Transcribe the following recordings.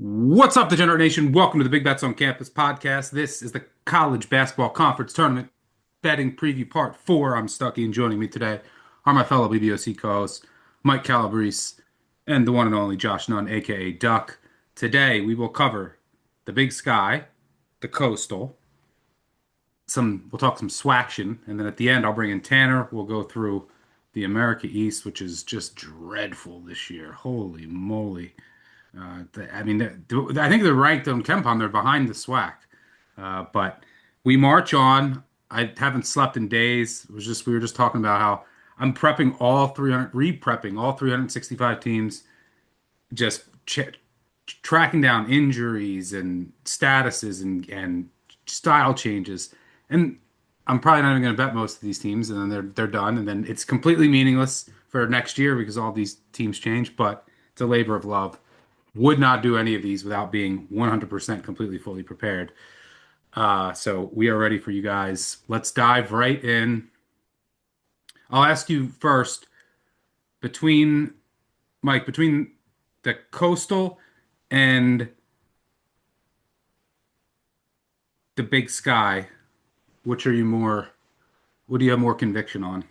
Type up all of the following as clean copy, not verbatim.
What's up, Degenerate Nation? Welcome to the Big Bets on Campus podcast. This is the College Basketball Conference Tournament betting preview part four. I'm Stuckey, and joining me today are my fellow BBOC co-hosts, Mike Calabrese and the one and only Josh Nunn, aka Duck. Today we will cover the Big Sky, the Coastal, we'll talk some swaction, and then at the end I'll bring in Tanner. We'll go through the America East, which is just dreadful this year. Holy moly. I think they're ranked on KenPom. They're behind the SWAC, but we march on. I haven't slept in days. We were just talking about how I'm prepping all 300, re-prepping all 365 teams, just tracking down injuries and statuses and style changes. And I'm probably not even going to bet most of these teams, and then they're done, and then it's completely meaningless for next year because all these teams change. But it's a labor of love. Would not do any of these without being 100% completely fully prepared. So we are ready for you guys. Let's dive right in. I'll ask you first, between Mike, between the Coastal and the Big Sky, which are you more, what do you have more conviction on?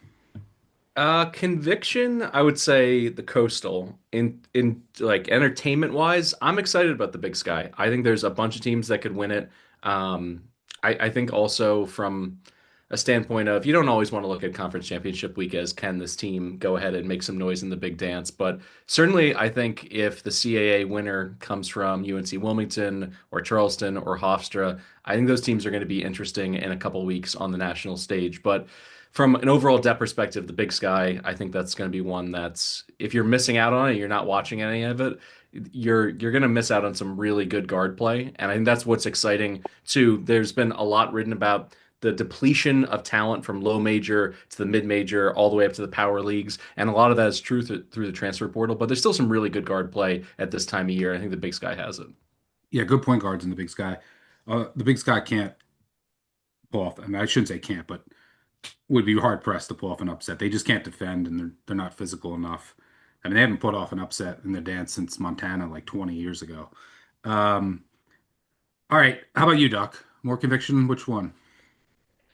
Conviction, I would say the Coastal. In like entertainment wise, I'm excited about the Big Sky. I think there's a bunch of teams that could win it. I think also from a standpoint of you don't always want to look at conference championship week as can this team go ahead and make some noise in the big dance, but certainly I think if the CAA winner comes from UNC Wilmington or Charleston or Hofstra, I think those teams are going to be interesting in a couple weeks on the national stage. But from an overall depth perspective, the Big Sky, I think that's going to be one that's if you're missing out on it, you're not watching any of it, you're going to miss out on some really good guard play, and I think that's what's exciting too. There's been a lot written about the depletion of talent from low major to the mid major, all the way up to the power leagues, and a lot of that is true through the transfer portal. But there's still some really good guard play at this time of year. I think the Big Sky has it. Yeah, good point guards in the Big Sky. The Big Sky can't pull off. I mean, I shouldn't say can't, but would be hard pressed to pull off an upset. They just can't defend, and they're not physical enough. I mean, they haven't put off an upset in their dance since Montana like 20 years ago. Um, all right, how about you, Duck? More conviction? Which one?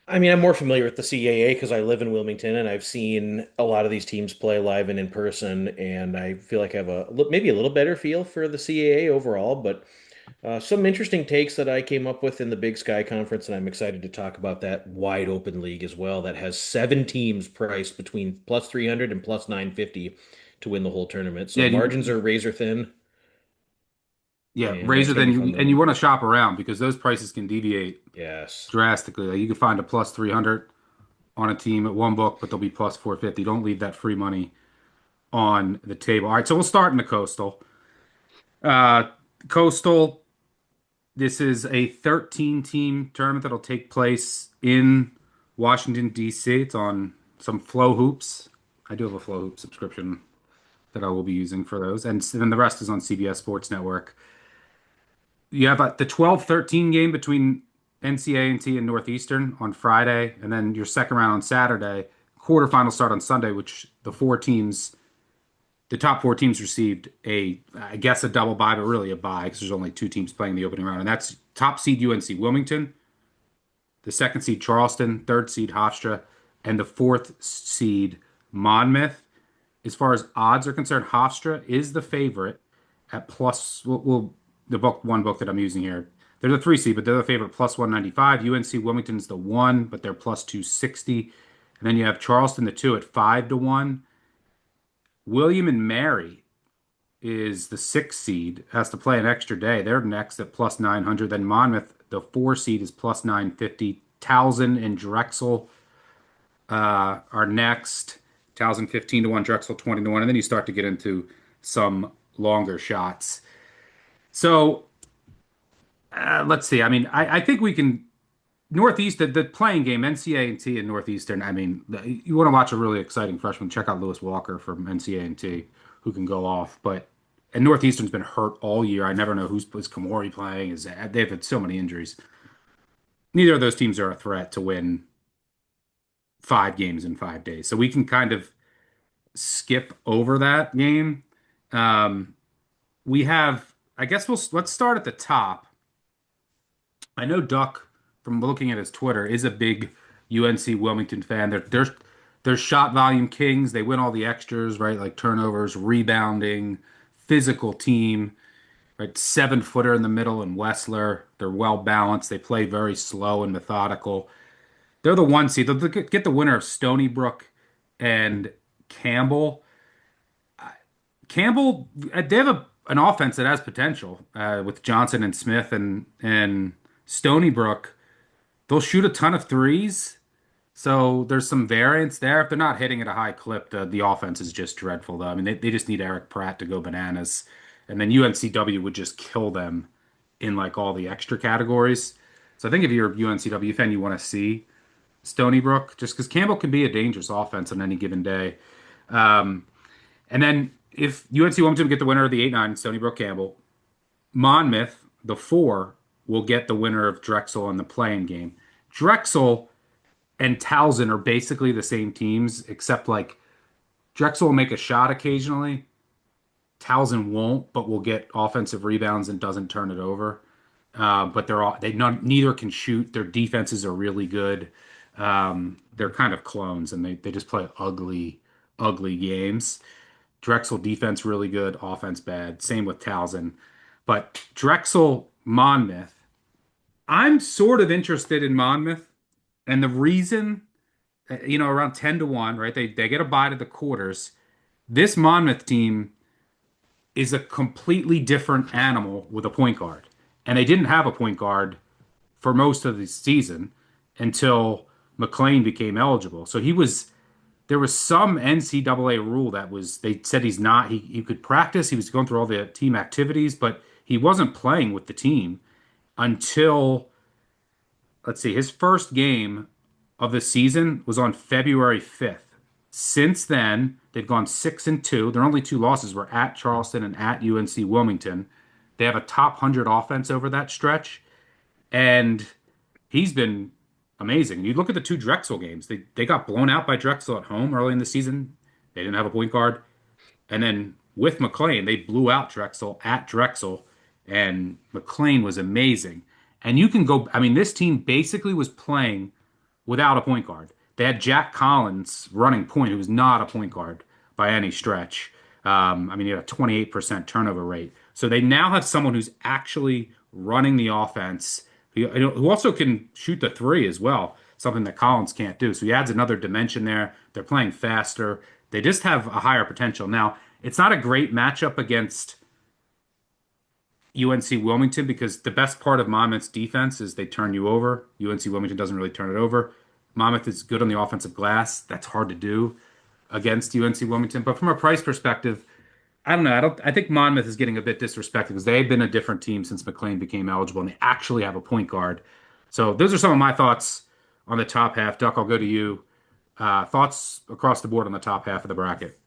I'm more familiar with the CAA because I live in Wilmington and I've seen a lot of these teams play live and in person, and I feel like I have maybe a little better feel for the CAA overall. But some interesting takes that I came up with in the Big Sky Conference, and I'm excited to talk about that wide open league as well that has seven teams priced between plus 300 and plus 950 to win the whole tournament. So Yeah, margins are razor thin, yeah, and it's razor. going to Then be fun you to. want to shop around because those prices can deviate Yes. drastically. Like you can find a plus 300 on a team at one book, but they'll be plus 450. Don't leave that free money on the table. All right, so we'll start in the Coastal. Uh, Coastal. This is a 13 team tournament that'll take place in Washington, D.C. It's on some Flow Hoops. I do have a Flow Hoop subscription that I will be using for those. And then the rest is on CBS Sports Network. You have the 12-13 game between NCAA and Northeastern on Friday, and then your second round on Saturday. Quarterfinals start on Sunday, which the top four teams received I guess a double bye, but really a bye because there's only two teams playing the opening round, and that's top seed UNC Wilmington, the second seed Charleston, third seed Hofstra, and the fourth seed Monmouth. As far as odds are concerned, Hofstra is the favorite at plus. The one book that I'm using here, they're the three seed, but they're the favorite plus 195. UNC Wilmington's the one, but they're plus 260. And then you have Charleston the two at 5 to 1. William and Mary is the sixth seed, has to play an extra day. They're next at plus 900. Then Monmouth, the four seed, is plus 950. Towson and Drexel are next. Towson 15 to 1, Drexel 20 to 1. And then you start to get into some longer shots. So let's see. I mean, I think we can. Northeast, the playing game, NCAA and Northeastern. I mean, you want to watch a really exciting freshman, check out Lewis Walker from NCAA, who can go off. But and Northeastern's been hurt all year. I never know is Kamori playing. They've had so many injuries. Neither of those teams are a threat to win 5 games in 5 days. So we can kind of skip over that game. Um, we have. I guess let's start at the top. I know Duck, from looking at his Twitter, is a big UNC Wilmington fan. They're shot volume kings. They win all the extras, right? Like turnovers, rebounding, physical team, right? 7-footer in the middle and Wessler. They're well balanced. They play very slow and methodical. They're the one seed. They'll get the winner of Stony Brook and Campbell. Campbell, they have an offense that has potential with Johnson and Smith and Stony Brook. They'll shoot a ton of threes. So there's some variance there. If they're not hitting at a high clip, the offense is just dreadful, though. I mean, they just need Eric Pratt to go bananas. And then UNCW would just kill them in like all the extra categories. So I think if you're a UNCW fan, you want to see Stony Brook just because Campbell can be a dangerous offense on any given day. And then if UNC Wilmington get the winner of the 8-9, Stony Brook Campbell, Monmouth, the 4, will get the winner of Drexel in the playing game. Drexel and Towson are basically the same teams, except like Drexel will make a shot occasionally. Towson won't, but will get offensive rebounds and doesn't turn it over. But neither can shoot. Their defenses are really good. They're kind of clones, and they just play ugly, ugly games. Drexel defense really good, offense bad. Same with Towson. But Drexel, Monmouth, I'm sort of interested in Monmouth. And the reason, around 10-1, right? They get a bye to the quarters. This Monmouth team is a completely different animal with a point guard. And they didn't have a point guard for most of the season until McLean became eligible. So there was some NCAA rule that they said he could practice. He was going through all the team activities, but he wasn't playing with the team until, let's see, his first game of the season was on February 5th. Since then, they've gone 6-2. Their only two losses were at Charleston and at UNC Wilmington. They have a top 100 offense over that stretch, and he's been amazing. You look at the two Drexel games. They got blown out by Drexel at home early in the season. They didn't have a point guard. And then with McLean, they blew out Drexel at Drexel, and McLean was amazing. And you can go, I mean, this team basically was playing without a point guard. They had Jack Collins running point, who was not a point guard by any stretch. I mean, he had a 28% turnover rate. So they now have someone who's actually running the offense, who also can shoot the three as well, something that Collins can't do. So he adds another dimension there. They're playing faster. They just have a higher potential. Now, it's not a great matchup against UNC Wilmington because the best part of Monmouth's defense is they turn you over. UNC Wilmington doesn't really turn it over. Monmouth is good on the offensive glass. That's hard to do against UNC Wilmington. But from a price perspective, I don't know. I think Monmouth is getting a bit disrespected because they've been a different team since McLean became eligible, and they actually have a point guard. So those are some of my thoughts on the top half. Duck, I'll go to you. Thoughts across the board on the top half of the bracket.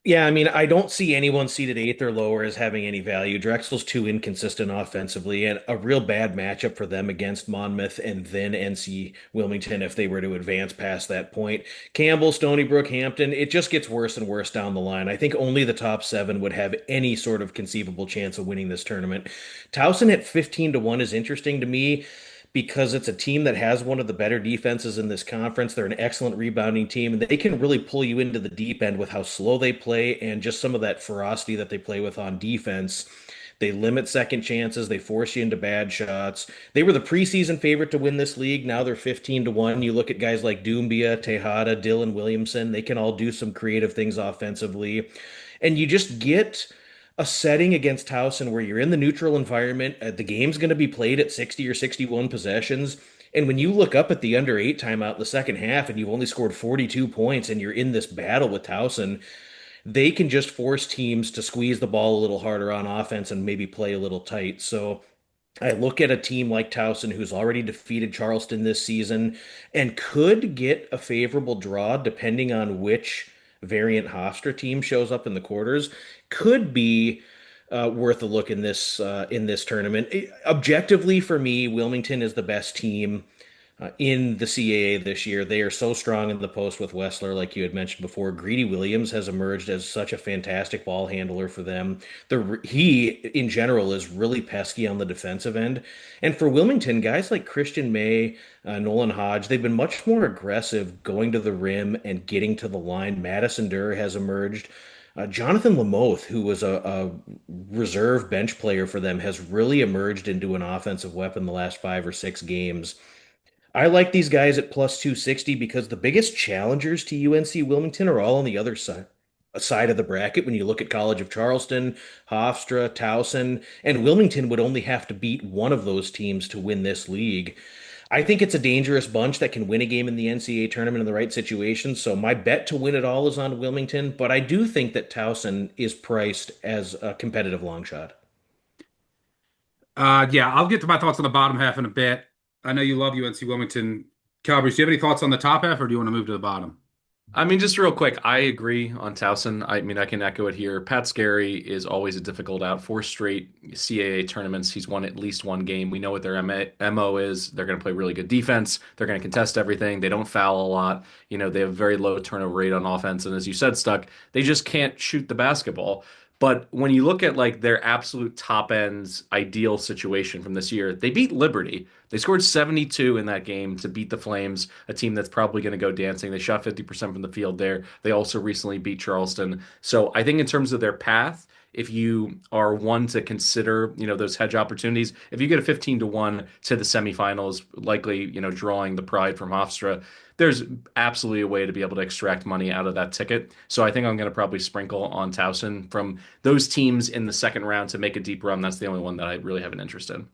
Yeah, I mean, I don't see anyone seated eighth or lower as having any value. Drexel's too inconsistent offensively, and a real bad matchup for them against Monmouth and then NC Wilmington if they were to advance past that point. Campbell, Stony Brook, Hampton, it just gets worse and worse down the line. I think only the top 7 would have any sort of conceivable chance of winning this tournament. Towson at 15-1 is interesting to me because it's a team that has one of the better defenses in this conference. They're an excellent rebounding team, and they can really pull you into the deep end with how slow they play and just some of that ferocity that they play with on defense. They limit second chances. They force you into bad shots. They were the preseason favorite to win this league. Now they're 15-1. You look at guys like Doumbia, Tejada, Dylan Williamson. They can all do some creative things offensively. And you just get a setting against Towson where you're in the neutral environment. The game's going to be played at 60 or 61 possessions. And when you look up at the under 8 timeout in the second half and you've only scored 42 points and you're in this battle with Towson, they can just force teams to squeeze the ball a little harder on offense and maybe play a little tight. So I look at a team like Towson who's already defeated Charleston this season and could get a favorable draw depending on which variant Hofstra team shows up in the quarters. Could be worth a look in this tournament. Objectively, for me, Wilmington is the best team. in the CAA this year. They are so strong in the post with Wessler, like you had mentioned before. Greedy Williams has emerged as such a fantastic ball handler for them. He, in general, is really pesky on the defensive end. And for Wilmington, guys like Christian May, Nolan Hodge, they've been much more aggressive going to the rim and getting to the line. Madison Durr has emerged. Jonathan Lamoth, who was a reserve bench player for them, has really emerged into an offensive weapon the last 5 or 6 games. I like these guys at plus 260 because the biggest challengers to UNC Wilmington are all on the other side of the bracket. When you look at College of Charleston, Hofstra, Towson, and Wilmington would only have to beat one of those teams to win this league. I think it's a dangerous bunch that can win a game in the NCAA tournament in the right situation. So my bet to win it all is on Wilmington, but I do think that Towson is priced as a competitive long shot. Yeah, I'll get to my thoughts on the bottom half in a bit. I know you love UNC Wilmington. Calabrese, do you have any thoughts on the top half, or do you want to move to the bottom? I mean, just real quick, I agree on Towson. I mean, I can echo it here. Pat Scarry is always a difficult out. 4 straight CAA tournaments. He's won at least one game. We know what their MO is. They're going to play really good defense. They're going to contest everything. They don't foul a lot. They have a very low turnover rate on offense. And as you said, Stuck, they just can't shoot the basketball. But when you look at like their absolute top end's ideal situation from this year, they beat Liberty. They scored 72 in that game to beat the Flames, a team that's probably going to go dancing. They shot 50% from the field there. They also recently beat Charleston. So I think in terms of their path, if you are one to consider, those hedge opportunities, if you get a 15 to 1 to the semifinals, likely, drawing the pride from Hofstra, there's absolutely a way to be able to extract money out of that ticket. So I think I'm going to probably sprinkle on Towson from those teams in the second round to make a deep run. That's the only one that I really have an interest in.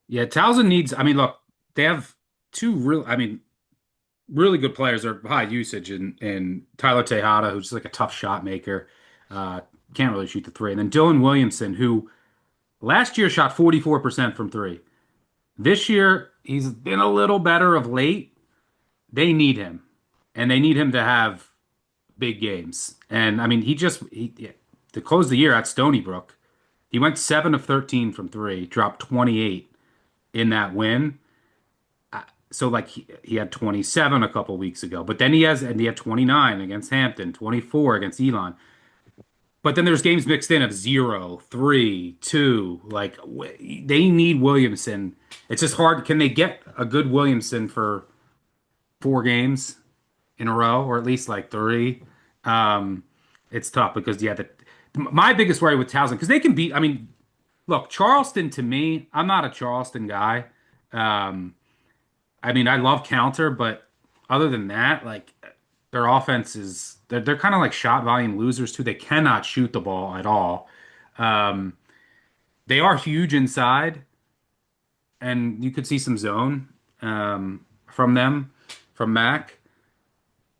Yeah, Towson needs. I mean, look, they have two real. I mean, really good players. Are high usage in Tyler Tejada, who's like a tough shot maker, uh, can't really shoot the three, and then Dylan Williamson, who last year shot 44% from three. This year he's been a little better of late. They need him, and they need him to have big games. And I mean, to close the year at Stony Brook, he went 7 of 13 from three, dropped 28 in that win. So like he had 27 a couple weeks ago, but then he had 29 against Hampton, 24 against Elon. But then there's games mixed in of 0, 3, 2. Like they need Williamson. It's just hard. Can they get a good Williamson for 4 games in a row, or at least like three? It's tough because my biggest worry with Towson, because they can beat. I mean, look, Charleston to me, I'm not a Charleston guy. Um, I mean, I love counter, but other than that, like their offense is they're kind of like shot volume losers too. They cannot shoot the ball at all. Um, they are huge inside, and you could see some zone from them, from Mac.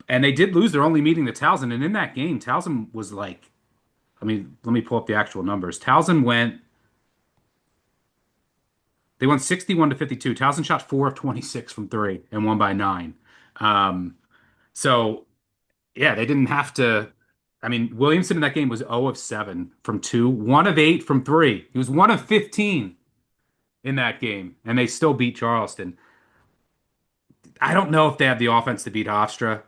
And they did lose their only meeting to Towson, and in that game, Towson was like, I mean, let me pull up the actual numbers. They won 61 to 52. Towson shot 4 of 26 from three and won by 9. Um, so yeah, they didn't have to. I mean, Williamson in that game was 0 of 7 from two, 1 of 8 from three. He was 1 of 15 in that game, and they still beat Charleston. I don't know if they have the offense to beat Hofstra,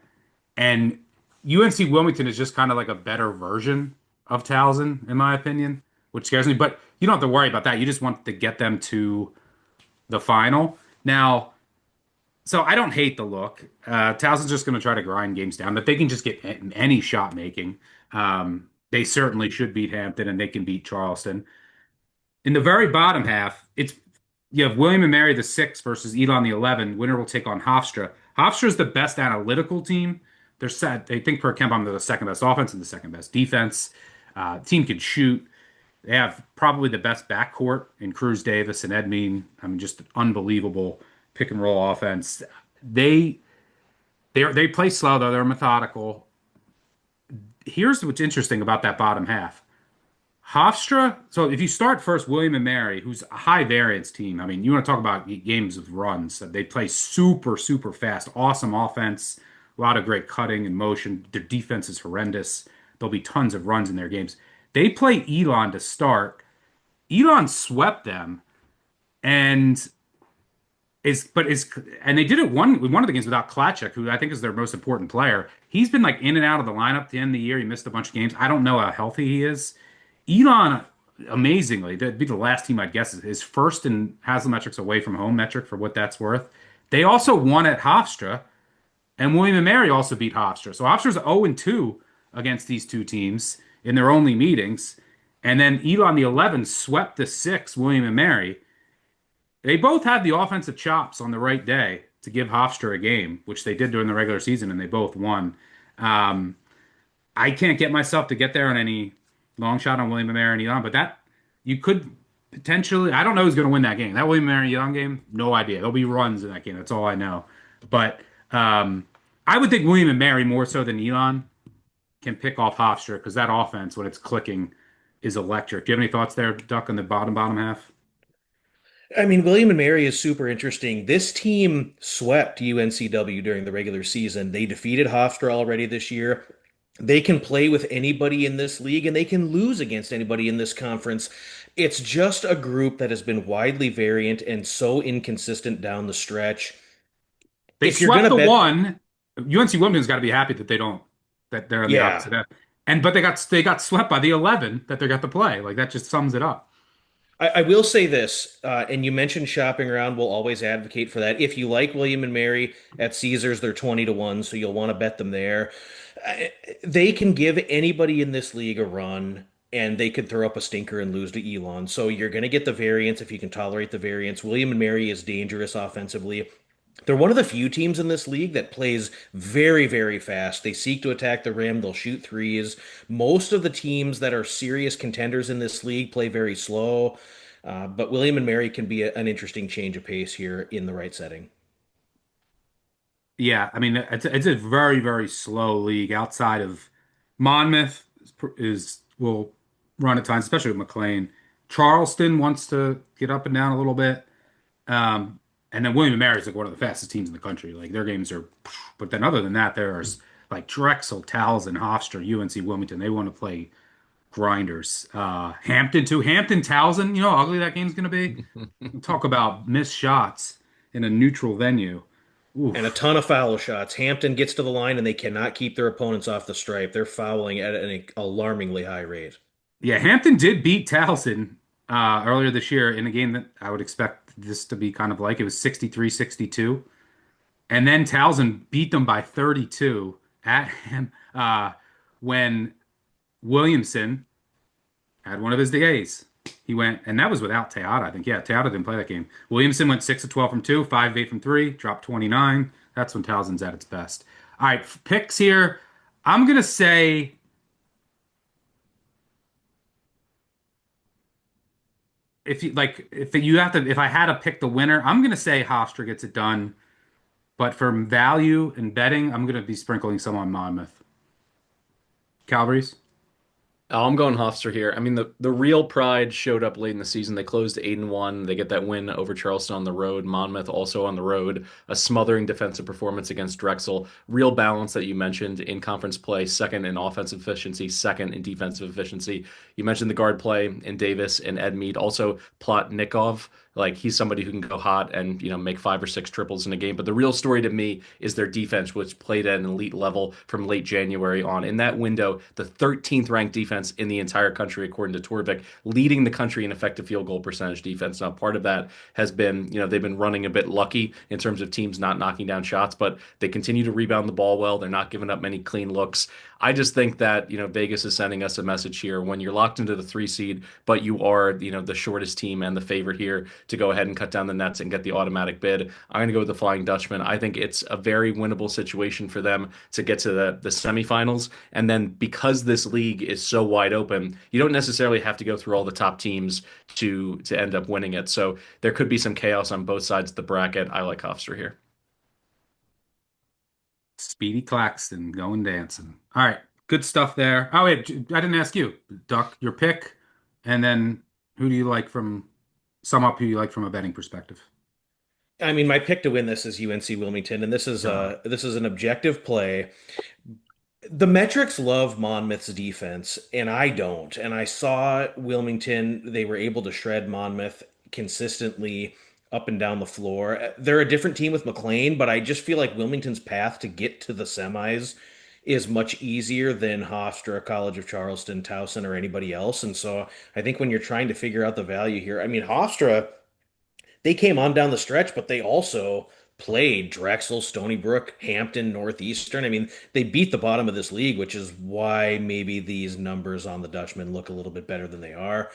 and UNC Wilmington is just kind of like a better version of Towson, in my opinion, which scares me. But you don't have to worry about that. You just want to get them to the final. Now, so I don't hate the look. Towson's just going to try to grind games down. But they can just get any shot making, they certainly should beat Hampton, and they can beat Charleston. In the very bottom half, you have William and Mary the 6 versus Elon the 11. Winner will take on Hofstra. Hofstra is the best analytical team. They're set. They think per KenPom they're the second best offense and the second best defense. Team can shoot. They have probably the best backcourt in Cruz Davis and Edmean. I mean, just an unbelievable pick and roll offense. They play slow though. They're methodical. Here's what's interesting about that bottom half. Hofstra. So if you start first, William and Mary, who's a high variance team. I mean, you want to talk about games of runs. They play super, super fast. Awesome offense. A lot of great cutting and motion. Their defense is horrendous. There'll be tons of runs in their games. They play Elon to start. Elon swept them, and is and they did it one of the games without Klaczek, who I think is their most important player. He's been like in and out of the lineup at the end of the year. He missed a bunch of games. I don't know how healthy he is. Elon, amazingly, that'd be the last team I'd guess is first in Haslametrics away from home metric for what that's worth. They also won at Hofstra, and William and Mary also beat Hofstra. So Hofstra's 0-2 against these two teams in their only meetings. And then Elon the 11 swept the 6, William and Mary. They both had the offensive chops on the right day to give Hofstra a game, which they did during the regular season, and they both won. Um, I can't get myself to get there on any long shot on William and Mary and Elon, but that you could potentially. I don't know who's going to win that game. That William and Mary and Elon game, no idea. There'll be runs in that game. That's all I know. But I would think William and Mary more so than Elon can pick off Hofstra because that offense, when it's clicking, is electric. Do you have any thoughts there, Duck, on the bottom half? I mean, William and Mary is super interesting. This team swept UNCW during the regular season. They defeated Hofstra already this year. They can play with anybody in this league and they can lose against anybody in this conference. It's just a group that has been widely variant and so inconsistent down the stretch. They If you're swept gonna the bet, one. UNC Wilmington's got to be happy that they don't that they're on the yeah, opposite end. And but they got swept by the 11 that they got to play. Like that just sums it up. I will say this, and you mentioned shopping around. We'll always advocate for that. If you like William and Mary at Caesars, they're 20-1, so you'll want to bet them there. Uh, They can give anybody in this league a run, and they could throw up a stinker and lose to Elon. So you're going to get the variance if you can tolerate the variance. William and Mary is dangerous offensively. They're one of the few teams in this league that plays very, very fast. They seek to attack the rim. They'll shoot threes. Most of the teams that are serious contenders in this league play very slow. But William and Mary can be an interesting change of pace here in the right setting. Yeah, I mean it's a very very slow league outside of Monmouth will run at times, especially with McLean. Charleston wants to get up and down a little bit. And then William and Mary is like one of the fastest teams in the country. Like their games are, but then other than that, there's like Drexel, Towson, Hofstra, UNC Wilmington. They want to play grinders. Hampton too. Hampton, Towson. You know how ugly that game's gonna be. Talk about missed shots in a neutral venue. And a Oof. ton of foul shots. Hampton gets to the line and they cannot keep their opponents off the stripe. They're fouling at an alarmingly high rate. Yeah, Hampton did beat Towson earlier this year in a game that I would expect this to be kind of like. It was 63-62. And then Towson beat them by 32 at him when Williamson had one of his days. He went, and that was without Teata, I think. Yeah, Teata didn't play that game. Williamson went 6 of 12 from 2, 5 of 8 from 3, dropped 29. That's when Towson's at its best. All right, picks here. I'm going to say if I had to pick the winner, I'm going to say Hofstra gets it done. But for value and betting, I'm going to be sprinkling some on Monmouth. Calabrese? Oh, I'm going Hofstra here. I mean, the real pride showed up late in the season. They closed 8-1. They get that win over Charleston on the road. Monmouth also on the road. A smothering defensive performance against Drexel. Real balance that you mentioned in conference play. Second in offensive efficiency, second in defensive efficiency. You mentioned the guard play in Davis and Ed Mead. Also, Plotnikov. Like he's somebody who can go hot and make 5 or 6 triples in a game. But the real story to me is their defense, which played at an elite level from late January on. In that window, the 13th ranked defense in the entire country, according to Torvik, leading the country in effective field goal percentage defense. Now, part of that has been, they've been running a bit lucky in terms of teams not knocking down shots, but they continue to rebound the ball well. They're not giving up many clean looks. I just think that, Vegas is sending us a message here when you're locked into the 3 seed, but you are, the shortest team and the favorite here to go ahead and cut down the nets and get the automatic bid. I'm going to go with the Flying Dutchman. I think it's a very winnable situation for them to get to the semifinals. And then because this league is so wide open, you don't necessarily have to go through all the top teams to end up winning it. So there could be some chaos on both sides of the bracket. I like Hofstra here. Speedy Claxton going dancing. All right, good stuff there. Oh, wait, I didn't ask you. Duck, your pick, and then who do you like from sum up who you like from a betting perspective? I mean, my pick to win this is UNC Wilmington, and Uh, this is an objective play. The metrics love Monmouth's defense, and I don't. And I saw Wilmington, they were able to shred Monmouth consistently. up and down the floor. They're a different team with McLean, but I just feel like Wilmington's path to get to the semis is much easier than Hofstra, College of Charleston, Towson, or anybody else. And so I think when you're trying to figure out the value here, I mean, Hofstra, they came on down the stretch, but they also played Drexel, Stony Brook, Hampton, Northeastern. I mean, they beat the bottom of this league, which is why maybe these numbers on the Dutchman look a little bit better than they are.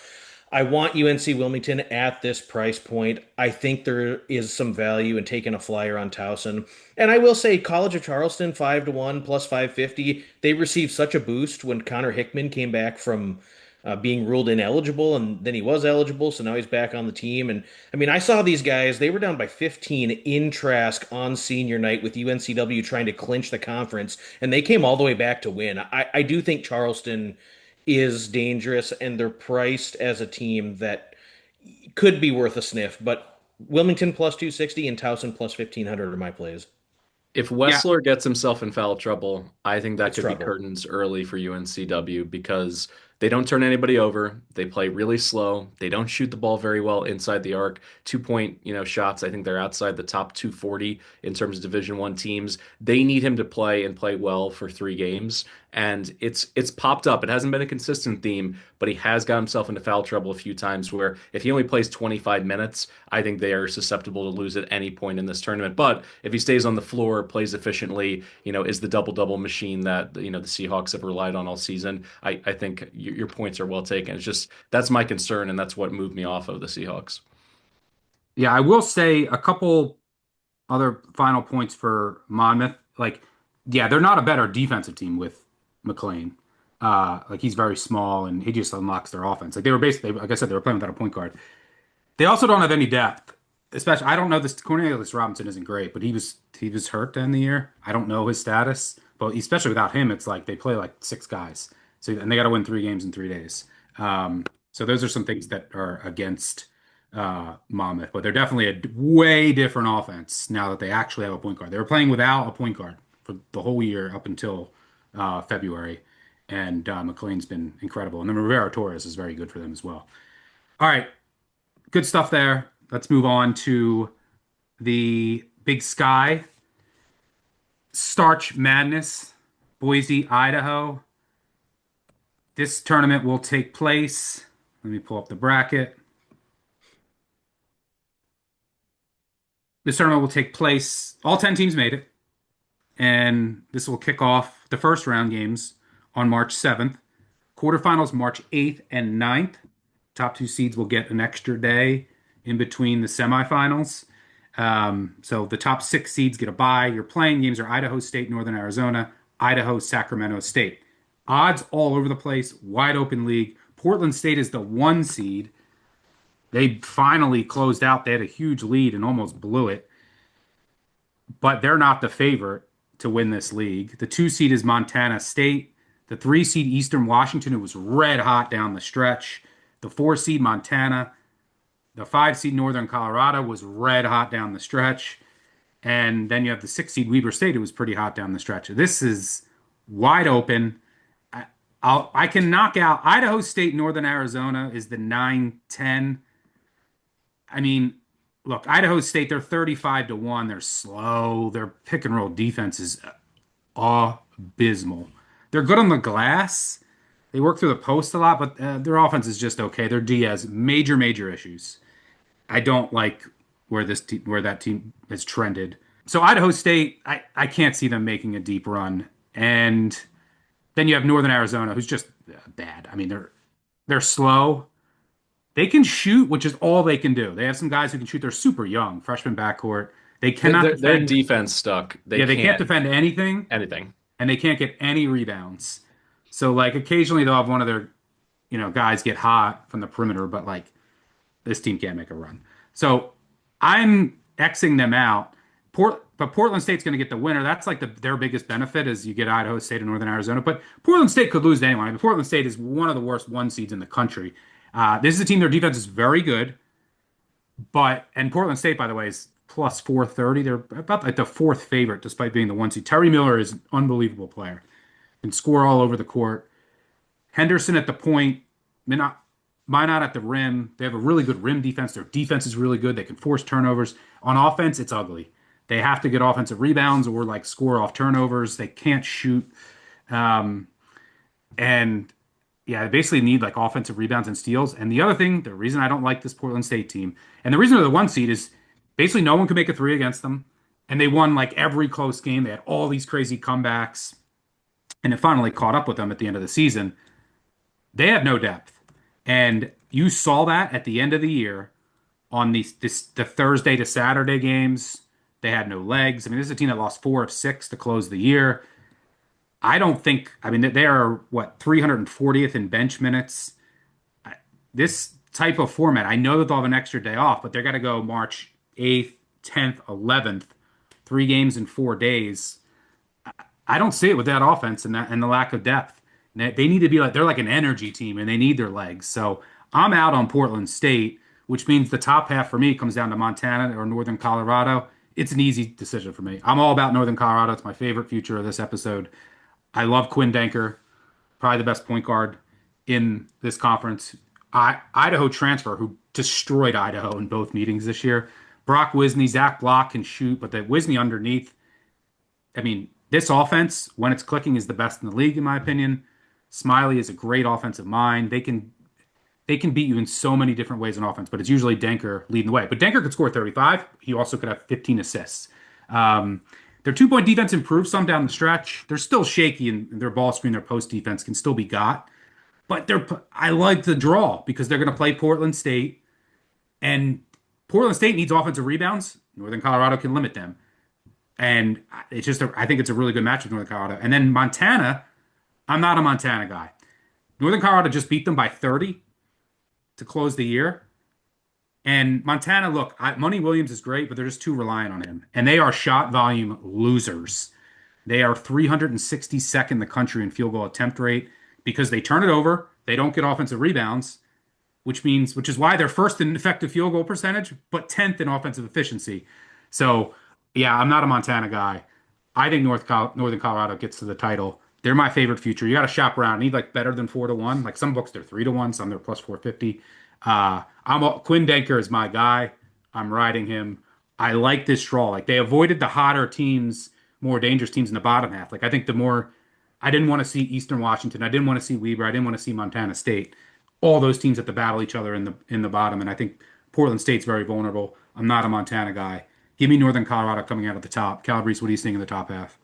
I want UNC Wilmington at this price point. I think there is some value in taking a flyer on Towson. And I will say College of Charleston 5-1 plus 550. They received such a boost when Connor Hickman came back from being ruled ineligible, and then he was eligible, so now he's back on the team. And I mean, I saw these guys; they were down by 15 in Trask on senior night with UNCW trying to clinch the conference, and they came all the way back to win. I do think Charleston is dangerous, and they're priced as a team that could be worth a sniff. But Wilmington plus 260 and Towson plus 1500 are my plays. If Yeah, Wessler gets himself in foul trouble, I think that It's could be trouble. curtains early for UNCW because they don't turn anybody over. They play really slow. They don't shoot the ball very well inside the arc. 2 point, shots. I think they're outside the top 240 in terms of Division One teams. They need him to play and play well for 3 games. And it's popped up. It hasn't been a consistent theme, but he has got himself into foul trouble a few times where if he only plays 25 minutes, I think they are susceptible to lose at any point in this tournament. But if he stays on the floor, plays efficiently, is the double-double machine that, the Seahawks have relied on all season, I think your points are well taken. It's just that's my concern, and that's what moved me off of the Seahawks. yeah, I will say a couple other final points for Monmouth. Like, yeah, they're not a better defensive team with McLean. Like he's very small and he just unlocks their offense. Like they were basically, like I said, they were playing without a point guard. They also don't have any depth. Especially, I don't know this Cornelius Robinson isn't great, but he was hurt to end the year. I don't know his status, but especially without him, it's like they play like 6 guys. So and they got to win 3 games in 3 days. So those are some things that are against Monmouth, but they're definitely a way different offense now that they actually have a point guard. They were playing without a point guard for the whole year up until February, and McLean's been incredible, and then Rivera Torres is very good for them as well. All right, good stuff there. Let's move on to the Big Sky Starch Madness, Boise, Idaho. This tournament will take place. Let me pull up the bracket. This tournament will take place. All 10 teams made it, and this will kick off the first round games on March 7th. Quarterfinals March 8th and 9th. Top 2 seeds will get an extra day in between the semifinals. So the top 6 seeds get a bye. Your playing games are Idaho State, Northern Arizona, Idaho, Sacramento State. Odds all over the place, wide open league. Portland State is the 1 seed. They finally closed out. They had a huge lead and almost blew it, but they're not the favorite to win this league. The 2 seed is Montana State. The 3 seed Eastern Washington, who was red hot down the stretch. The 4 seed Montana. The 5 seed Northern Colorado was red hot down the stretch. And then you have the 6 seed Weber State, who was pretty hot down the stretch. This is wide open. I can knock out Idaho State, Northern Arizona is the 9-10. I mean, look, Idaho State, they're 35-1. They're slow. Their pick and roll defense is abysmal. They're good on the glass. They work through the post a lot, but their offense is just okay. Their D has major, major issues. I don't like where that team has trended. So Idaho State, I can't see them making a deep run. And then you have Northern Arizona, who's just bad. I mean, they're slow. They can shoot, which is all they can do. They have some guys who can shoot. They're super young, freshman backcourt. They cannot Their defend. defense stuck. They can't defend anything, anything. and they can't get any rebounds. So like occasionally they'll have one of their, guys get hot from the perimeter, but like this team can't make a run. So I'm Xing them out. But Portland State's going to get the winner. That's like their biggest benefit is you get Idaho State and Northern Arizona. But Portland State could lose to anyone. I mean, Portland State is one of the worst 1 seeds in the country. This is a team, their defense is very good. And Portland State, by the way, is plus 430. They're about like the 4th favorite, despite being the 1 seed. Terry Miller is an unbelievable player. Can score all over the court. Henderson at the point. Minot at the rim. They have a really good rim defense. Their defense is really good. They can force turnovers. On offense, it's ugly. They have to get offensive rebounds or like score off turnovers. They can't shoot. Um, and yeah, they basically need like offensive rebounds and steals. And the other thing, the reason I don't like this Portland State team, and the reason they're the one seed is basically no one could make a three against them. And they won like every close game. They had all these crazy comebacks. And it finally caught up with them at the end of the season. They have no depth. And you saw that at the end of the year on the Thursday to Saturday games. They had no legs. I mean, this is a team that lost 4 of 6 to close the year. I don't think, I mean, they are what, 340th in bench minutes. This type of format, I know that they'll have an extra day off, but they're going to go March 8th, 10th, 11th, 3 games in 4 days. I don't see it with that offense and the lack of depth. They need to be like, they're like an energy team and they need their legs. So I'm out on Portland State, which means the top half for me comes down to Montana or Northern Colorado. It's an easy decision for me. I'm all about Northern Colorado. It's my favorite future of this episode. I love Quinn Denker, probably the best point guard in this conference. Idaho transfer who destroyed Idaho in both meetings this year. Brock Wisney, Zach Block can shoot, but the Wisney underneath, I mean, this offense, when it's clicking, is the best in the league, in my opinion. Smiley is a great offensive mind. They can beat you in so many different ways on offense, but it's usually Denker leading the way. But Denker could score 35. He also could have 15 assists. Their 2-point defense improved some down the stretch. They're still shaky, and their ball screen, their post defense can still be got. But I like the draw because they're going to play Portland State, and Portland State needs offensive rebounds. Northern Colorado can limit them, and it's just I think it's a really good match with Northern Colorado. And then Montana, I'm not a Montana guy. Northern Colorado just beat them by 30 to close the year. And Montana, look, Money Williams is great, but they're just too reliant on him. And they are shot volume losers. They are 362nd in the country in field goal attempt rate because they turn it over. They don't get offensive rebounds, which is why they're first in effective field goal percentage, but 10th in offensive efficiency. So, yeah, I'm not a Montana guy. I think Northern Colorado gets to the title. They're my favorite future. You got to shop around. I need like better than 4-1. Like some books, they're 3-1. Some they're plus 450. Quinn Denker is my guy. I'm riding him. I like this draw. Like they avoided the hotter teams, more dangerous teams in the bottom half. Like I think I didn't want to see Eastern Washington. I didn't want to see Weber. I didn't want to see Montana State. All those teams have to battle each other in the bottom. And I think Portland State's very vulnerable. I'm not a Montana guy. Give me Northern Colorado coming out at the top. Calabrese, what are you seeing in the top half?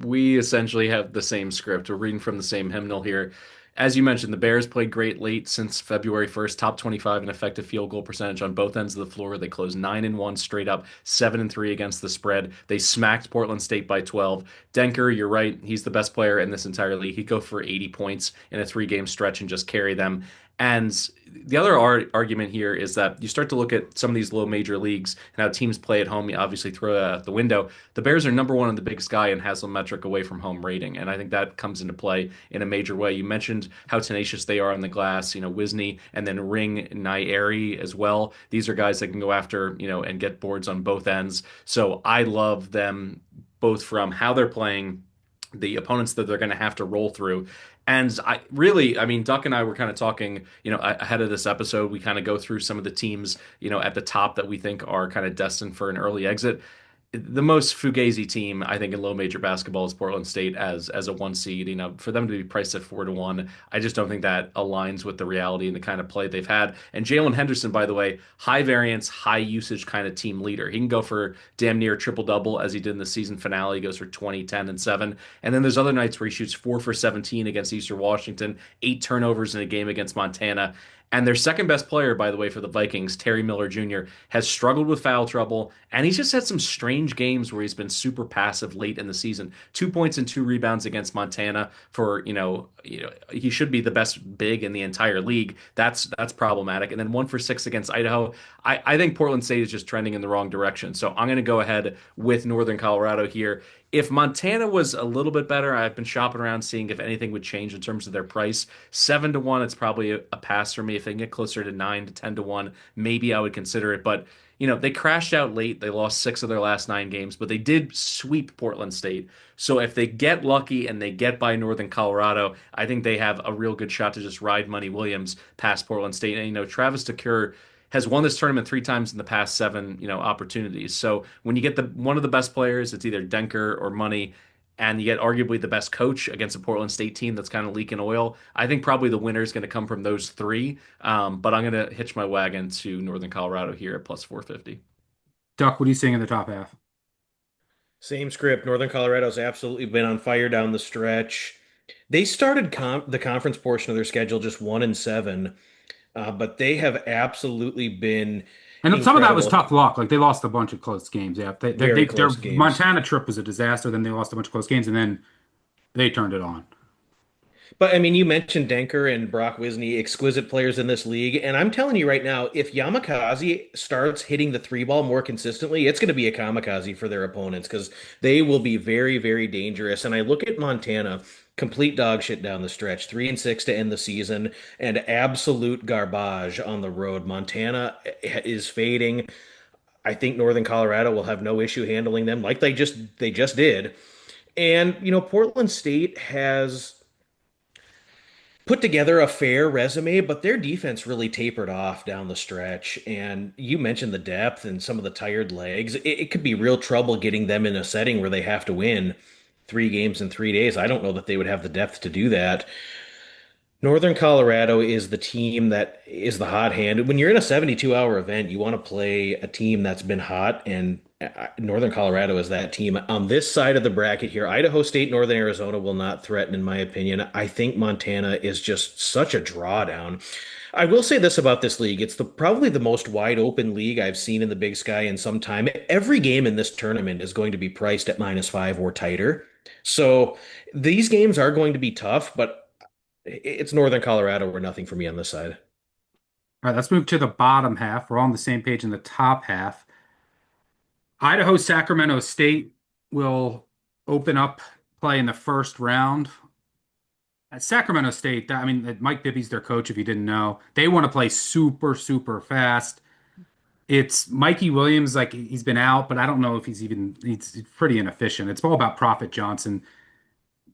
We essentially have the same script. We're reading from the same hymnal here. As you mentioned, the Bears played great late since February 1st, top 25 in effective field goal percentage on both ends of the floor. They closed 9-1 straight up, 7-3 against the spread. They smacked Portland State by 12. Denker, you're right. He's the best player in this entire league. He'd go for 80 points in a 3-game stretch and just carry them. And the other argument here is that you start to look at some of these low major leagues and how teams play at home. You obviously throw that out the window. The Bears are number one in the Big Sky and Haslametric away from home rating, and I think that comes into play in a major way. You mentioned how tenacious they are on the glass. Wisney and then Ring Nairi as well. These are guys that can go after and get boards on both ends. So I love them both from how they're playing, the opponents that they're going to have to roll through. And I mean, Duck and I were kind of talking, ahead of this episode. We kind of go through some of the teams, at the top that we think are kind of destined for an early exit. The most fugazi team, I think, in low major basketball is Portland State as a 1 seed. For them to be priced at 4-1, I just don't think that aligns with the reality and the kind of play they've had. And Jalen Henderson, by the way, high variance, high usage kind of team leader. He can go for damn near triple double as he did in the season finale. He goes for 20, 10, and 7. And then there's other nights where he shoots 4 for 17 against Eastern Washington, 8 turnovers in a game against Montana. And their second best player, by the way, for the Vikings, Terry Miller Jr., has struggled with foul trouble, and he's just had some strange games where he's been super passive late in the season. 2 points and 2 rebounds against Montana for, he should be the best big in the entire league. That's problematic. And then 1 for 6 against Idaho. I think Portland State is just trending in the wrong direction. So I'm going to go ahead with Northern Colorado here. If Montana was a little bit better, I've been shopping around seeing if anything would change in terms of their price. 7 to 1, it's probably a pass for me. If they can get closer to 9 to 10 to 1, maybe I would consider it. But they crashed out late. They lost 6 of their last 9 games, but they did sweep Portland State. So if they get lucky and they get by Northern Colorado, I think they have a real good shot to just ride Money Williams past Portland State. And Travis DeCure has won this tournament 3 times in the past 7, opportunities. So when you get the one of the best players, it's either Denker or Money, and you get arguably the best coach against a Portland State team that's kind of leaking oil. I think probably the winner is going to come from those three. But I'm going to hitch my wagon to Northern Colorado here at plus 450. Duck, what are you seeing in the top half? Same script. Northern Colorado's absolutely been on fire down the stretch. They started the conference portion of their schedule just 1-7, but they have absolutely been And some of that was incredible. tough luck. Like they lost a bunch of close games. Yeah, Very their close games. Montana trip was a disaster. Then they lost a bunch of close games, and then they turned it on. But I mean, you mentioned Denker and Brock Wisney, exquisite players in this league. And I'm telling you right now, if Yamakaze starts hitting the three ball more consistently, it's going to be a kamikaze for their opponents because they will be very, very dangerous. And I look at Montana, complete dog shit down the stretch, 3-6 to end the season, and absolute garbage on the road. Montana is fading. I think Northern Colorado will have no issue handling them like they just did. And Portland State has put together a fair resume, but their defense really tapered off down the stretch. And you mentioned the depth and some of the tired legs. It could be real trouble getting them in a setting where they have to win 3 games in 3 days. I don't know that they would have the depth to do that. Northern Colorado is the team that is the hot hand. When you're in a 72-hour event, you want to play a team that's been hot, and Northern Colorado is that team. On this side of the bracket here, Idaho State, Northern Arizona will not threaten, in my opinion. I think Montana is just such a drawdown. I will say this about this league. It's probably the most wide open league I've seen in the Big Sky in some time. Every game in this tournament is going to be priced at -5 or tighter. So these games are going to be tough, but it's Northern Colorado or nothing for me on this side. All right, let's move to the bottom half. We're all on the same page in the top half. Idaho Sacramento State will open up play in the first round. At Sacramento State, I mean, Mike Bibby's their coach, if you didn't know. They want to play super, super fast. It's Mikey Williams, like he's been out, but I don't know if he's pretty inefficient. It's all about Prophet Johnson.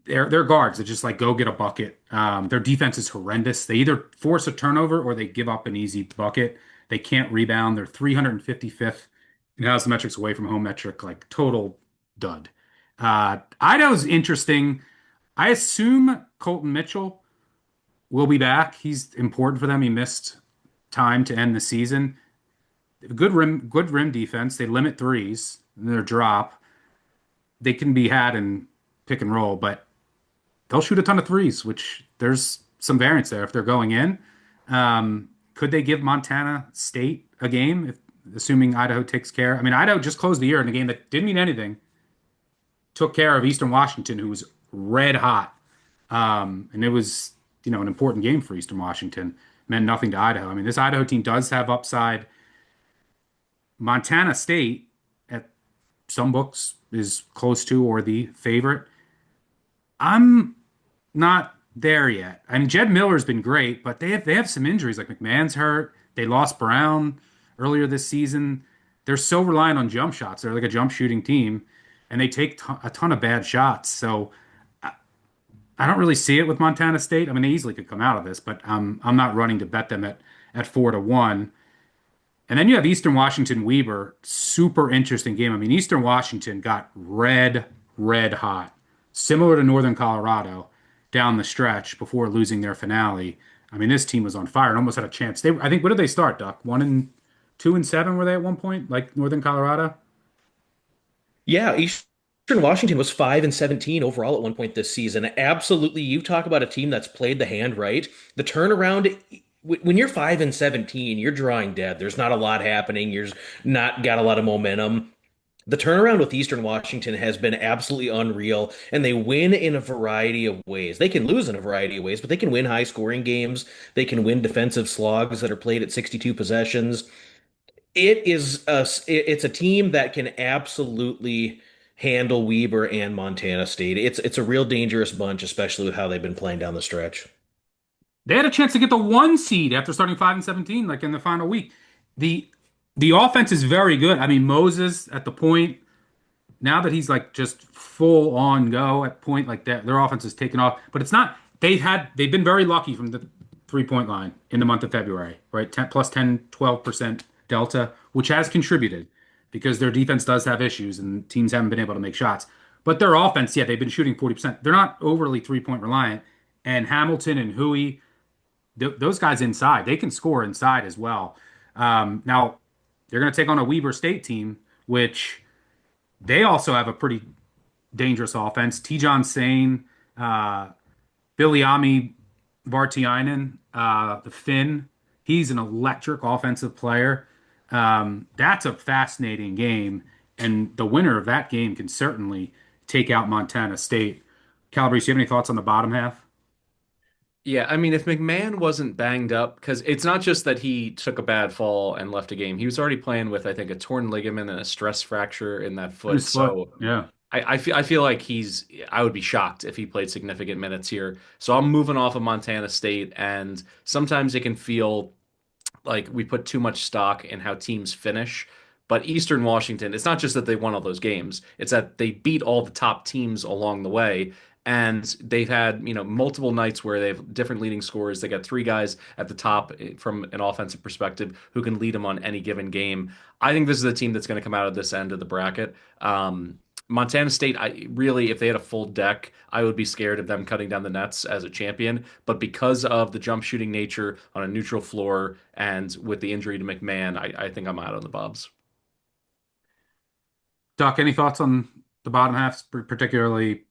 They're guards that just like go get a bucket. Their defense is horrendous. They either force a turnover or they give up an easy bucket. They can't rebound. They're 355th in house metrics away from home metric, like total dud. Idaho's interesting. I assume Colton Mitchell will be back. He's important for them. He missed time to end the season. Good rim defense. They limit threes in their drop. They can be had in pick and roll, but they'll shoot a ton of threes, which there's some variance there if they're going in. Could they give Montana State a game, assuming Idaho takes care? I mean, Idaho just closed the year in a game that didn't mean anything, took care of Eastern Washington, who was red hot. And it was, an important game for Eastern Washington. Meant nothing to Idaho. I mean, this Idaho team does have upside. Montana State, at some books, is close to or the favorite. I'm not there yet. I mean, Jed Miller's been great, but they have some injuries. Like McMahon's hurt. They lost Brown earlier this season. They're so reliant on jump shots. They're like a jump shooting team, and they take a ton of bad shots. So I don't really see it with Montana State. I mean, they easily could come out of this, but I'm not running to bet them at 4-1. And then you have Eastern Washington Weber, super interesting game. I mean, Eastern Washington got red hot, similar to Northern Colorado down the stretch before losing their finale. I mean, this team was on fire and almost had a chance. I think, what did they start, Duck? 2-7 were they at one point, like Northern Colorado? Yeah, Eastern Washington was 5-17 overall at one point this season. Absolutely, you talk about a team that's played the hand right. The turnaround, when you're 5-17, you're drawing dead. There's not a lot happening. You're not got a lot of momentum. The turnaround with Eastern Washington has been absolutely unreal, and they win in a variety of ways. They can lose in a variety of ways, but they can win high scoring games. They can win defensive slogs that are played at 62 possessions. It's a team that can absolutely handle Weber and Montana State. It's a real dangerous bunch, especially with how they've been playing down the stretch. They had a chance to get the 1 seed after starting 5-17, like in the final week. The the offense is very good. I mean, Moses at the point, now that he's like just full on go at point like that, their offense is taken off. But it's not. They've been very lucky from the 3-point line in the month of February, right? 10 plus 10-12% delta, which has contributed because their defense does have issues and teams haven't been able to make shots. But their offense, yeah, they've been shooting 40%. They're not overly 3-point reliant. And Hamilton and Huey, those guys inside, they can score inside as well. Now, they're going to take on a Weber State team, which they also have a pretty dangerous offense. Tijon Sane, Viliami Vartiainen, the Finn, he's an electric offensive player. That's a fascinating game, and the winner of that game can certainly take out Montana State. Calabrese, do you have any thoughts on the bottom half? Yeah, I mean, if McMahon wasn't banged up, because it's not just that he took a bad fall and left a game. He was already playing with, I think, a torn ligament and a stress fracture in that In foot. his foot, So yeah. I feel like I would be shocked if he played significant minutes here. So I'm moving off of Montana State, and sometimes it can feel like we put too much stock in how teams finish. But Eastern Washington, it's not just that they won all those games, it's that they beat all the top teams along the way. And they've had, multiple nights where they have different leading scorers. They got three guys at the top from an offensive perspective who can lead them on any given game. I think this is a team that's going to come out of this end of the bracket. Montana State, if they had a full deck, I would be scared of them cutting down the nets as a champion. But because of the jump shooting nature on a neutral floor and with the injury to McMahon, I think I'm out on the Bobs. Duck, any thoughts on the bottom half, particularly,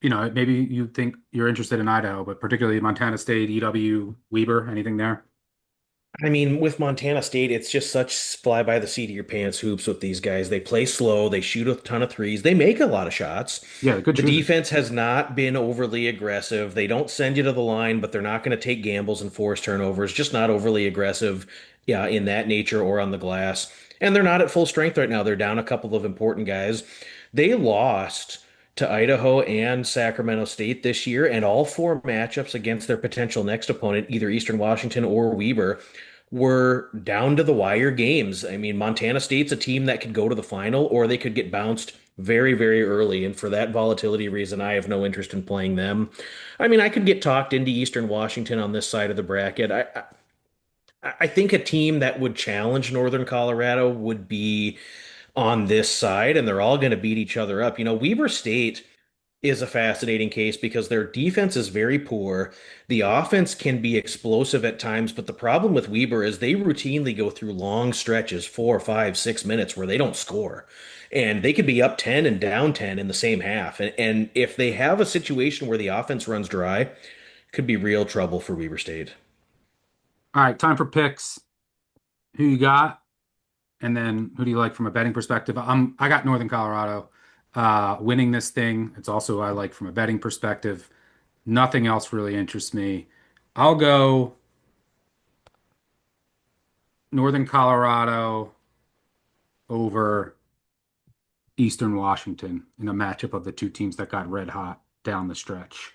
maybe you think you're interested in Idaho, but particularly Montana State, EW, Weber, anything there? I mean, with Montana State, it's just such fly by the seat of your pants hoops with these guys. They play slow, they shoot a ton of threes, they make a lot of shots. Yeah, good The shooters. defense has not been overly aggressive. They don't send you to the line, but they're not going to take gambles and force turnovers, just not overly aggressive, yeah, in that nature or on the glass. And they're not at full strength right now. They're down a couple of important guys. They lost to Idaho and Sacramento State this year, and all four matchups against their potential next opponent, either Eastern Washington or Weber, were down to the wire games. I mean, Montana State's a team that could go to the final or they could get bounced very, very early. And for that volatility reason, I have no interest in playing them. I mean, I could get talked into Eastern Washington on this side of the bracket. I think a team that would challenge Northern Colorado would be on this side, and they're all going to beat each other up. Weber State is a fascinating case because their defense is very poor. The offense can be explosive at times, but the problem with Weber is they routinely go through long stretches, 4, 5, 6 minutes, where they don't score. And they could be up 10 and down 10 in the same half. And if they have a situation where the offense runs dry, it could be real trouble for Weber State. All right, time for picks. Who you got? And then who do you like from a betting perspective? I got Northern Colorado winning this thing. It's also I like from a betting perspective. Nothing else really interests me. I'll go Northern Colorado over Eastern Washington in a matchup of the two teams that got red hot down the stretch.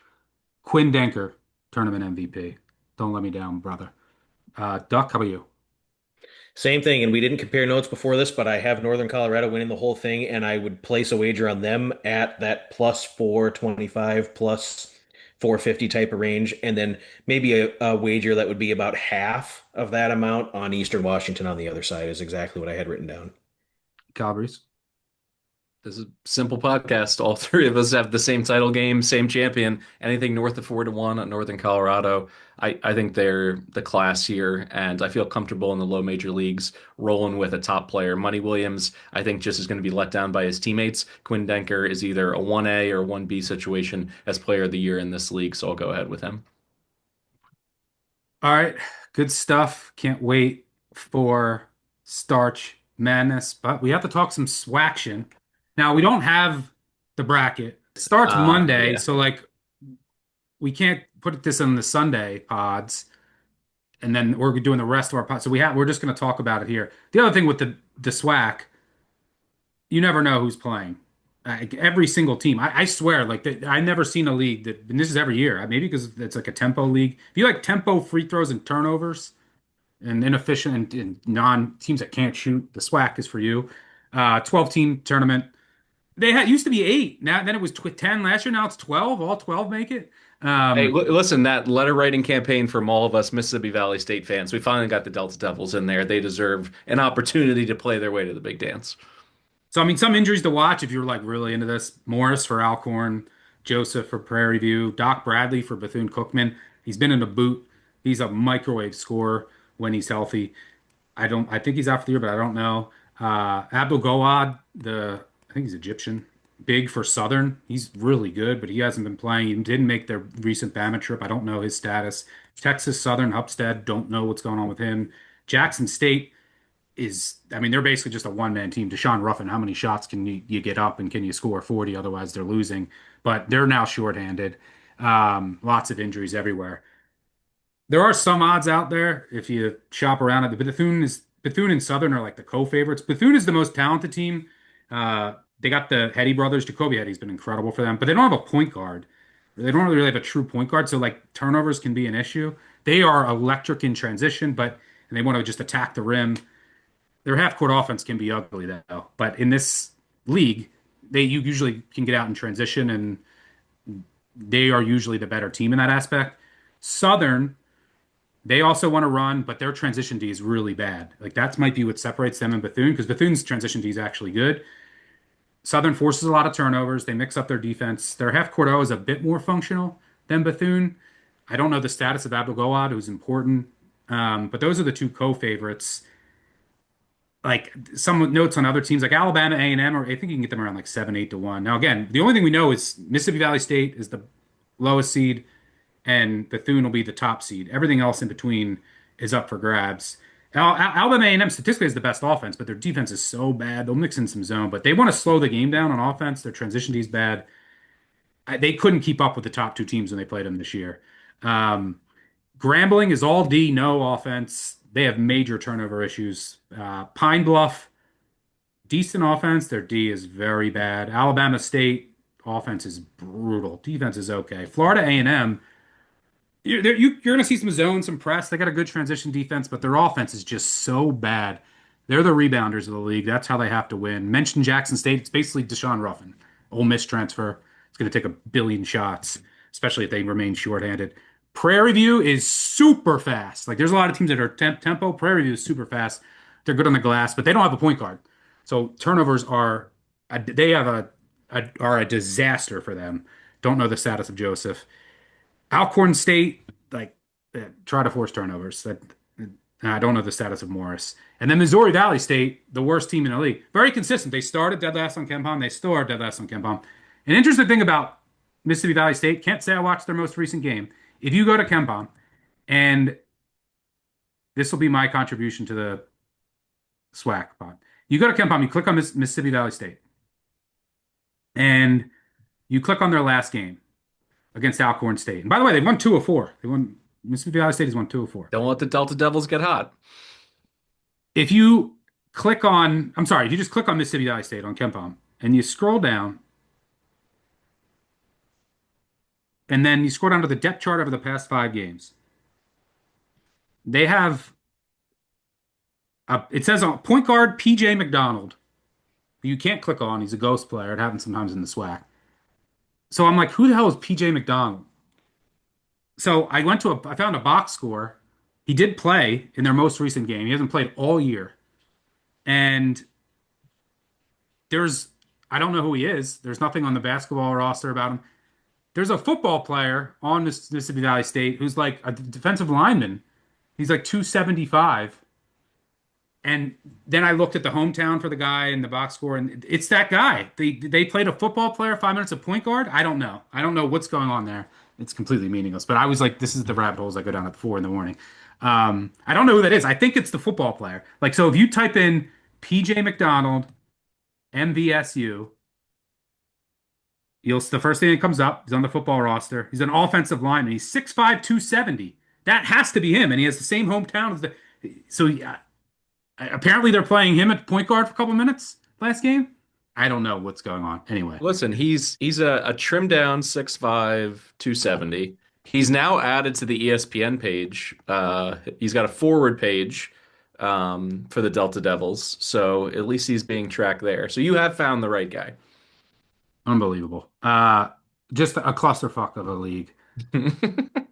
Quinn Denker, tournament MVP. Don't let me down, brother. Duck, how about you? Same thing, and we didn't compare notes before this, but I have Northern Colorado winning the whole thing, and I would place a wager on them at that plus 425, plus 450 type of range, and then maybe a wager that would be about half of that amount on Eastern Washington on the other side is exactly what I had written down. Calabrese. This is a simple podcast. All three of us have the same title game, same champion. Anything north of 4-1 at Northern Colorado. I think they're the class here, and I feel comfortable in the low major leagues rolling with a top player. Money Williams, I think, just is going to be let down by his teammates. Quinn Denker is either a 1A or 1B situation as player of the year in this league, so I'll go ahead with him. All right, good stuff. Can't wait for Starch Madness, but we have to talk some swaction. Now, we don't have the bracket. It starts Monday, Yeah. so like we can't put this on the Sunday pods, and then we're doing the rest of our pods. So we're just going to talk about it here. The other thing with the SWAC, you never know who's playing. Every single team. I swear, like I never seen a league that, and this is every year. Maybe because it's like a tempo league. If you like tempo, free throws, and turnovers, and inefficient and non teams that can't shoot, the SWAC is for you. 12 team tournament. They had used to be eight. Now then it was 10 last year. Now it's 12. All 12 make it. Hey, Um, listen, that letter writing campaign from all of us Mississippi Valley State fans, we finally got the Delta Devils in there. They deserve an opportunity to play their way to the big dance. So I mean, some injuries to watch if you're like really into this. Morris for Alcorn, Joseph for Prairie View, Doc Bradley for Bethune-Cookman. He's been in a boot. He's a microwave scorer when he's healthy. I think he's out for the year, but I don't know. Abdul Gawad, I think he's Egyptian. Big for Southern. He's really good, but he hasn't been playing. He didn't make their recent Bama trip. I don't know his status. Texas Southern, Upstead, don't know what's going on with him. Jackson State I mean, they're basically just a one-man team. Deshaun Ruffin, how many shots can you get up and can you score 40? Otherwise, they're losing. But they're now shorthanded. Lots of injuries everywhere. There are some odds out there if you shop around at the Bethune and Southern are like the co-favorites. Bethune is the most talented team. They got the Hetty brothers. Jacoby Hetty's been incredible for them, but they don't have a point guard. They don't really have a true point guard, so like turnovers can be an issue. They are electric in transition, and they want to just attack the rim. Their half court offense can be ugly though, but in this league, you usually can get out in transition, and they are usually the better team in that aspect. Southern, they also want to run, but their transition D is really bad. Like that might be what separates them and Bethune, because Bethune's transition D is actually good. Southern forces a lot of turnovers. They mix up their defense. Their half court O is a bit more functional than Bethune. I don't know the status of Abdul Gawad, who's important, but those are the two co-favorites. Like some notes on other teams like Alabama A&M, or I think you can get them around like 7-8 to 1. Now again, the only thing we know is Mississippi Valley State is the lowest seed and Bethune will be the top seed. Everything else in between is up for grabs. Alabama A&M statistically is the best offense, but their defense is so bad. They'll mix in some zone, but they want to slow the game down on offense. Their transition D is bad. They couldn't keep up with the top two teams when they played them this year. Um, Grambling is all D, no offense. They have major turnover issues. Pine Bluff, decent offense. Their D is very bad. Alabama State offense is brutal. Defense is okay. Florida A&M, you're going to see some zone, some press. They got a good transition defense, but their offense is just so bad. They're the rebounders of the league. That's how they have to win. Mention Jackson State. It's basically Deshaun Ruffin. Ole Miss transfer. It's going to take a billion shots, especially if they remain shorthanded. Prairie View is super fast. Like there's a lot of teams that are tempo. Prairie View is super fast. They're good on the glass, but they don't have a point guard. So turnovers they have are a disaster for them. Don't know the status of Joseph. Alcorn State, like, try to force turnovers. I don't know the status of Morris. And then Missouri Valley State, the worst team in the league. Very consistent. They started dead last on KenPom. They still are dead last on KenPom. An interesting thing about Mississippi Valley State, can't say I watched their most recent game. If you go to KenPom, and this will be my contribution to the SWAC pod. You go to KenPom, you click on Mississippi Valley State, and you click on their last game against Alcorn State. And by the way, they won 2 of 4. Mississippi Valley State has won 2 of 4. Don't let the Delta Devils get hot. If you if you just click on Mississippi Valley State on KenPom and you scroll down, and then you scroll down to the depth chart over the past 5 games, they have it says on point guard PJ McDonald. You can't click on. He's a ghost player. It happens sometimes in the SWAC. So I'm like, who the hell is PJ McDonald? So I found a box score. He did play in their most recent game. He hasn't played all year. And I don't know who he is. There's nothing on the basketball roster about him. There's a football player on Mississippi Valley State who's like a defensive lineman. He's like 275. And then I looked at the hometown for the guy in the box score, and it's that guy. They played a football player 5 minutes of point guard. I don't know. I don't know what's going on there. It's completely meaningless. But I was like, this is the rabbit holes I go down at 4 in the morning. I don't know who that is. I think it's the football player. Like, so if you type in PJ McDonald, MVSU, the first thing that comes up, he's on the football roster. He's an offensive lineman. He's 6'5", 270. That has to be him, and he has the same hometown as apparently they're playing him at point guard for a couple minutes last game. I don't know what's going on. Anyway, Listen, he's a trimmed down 6'5", 270. He's now added to the ESPN page. He's got a forward page for the Delta Devils, so at least he's being tracked there. So you have found the right guy. unbelievable. Just a clusterfuck of a league.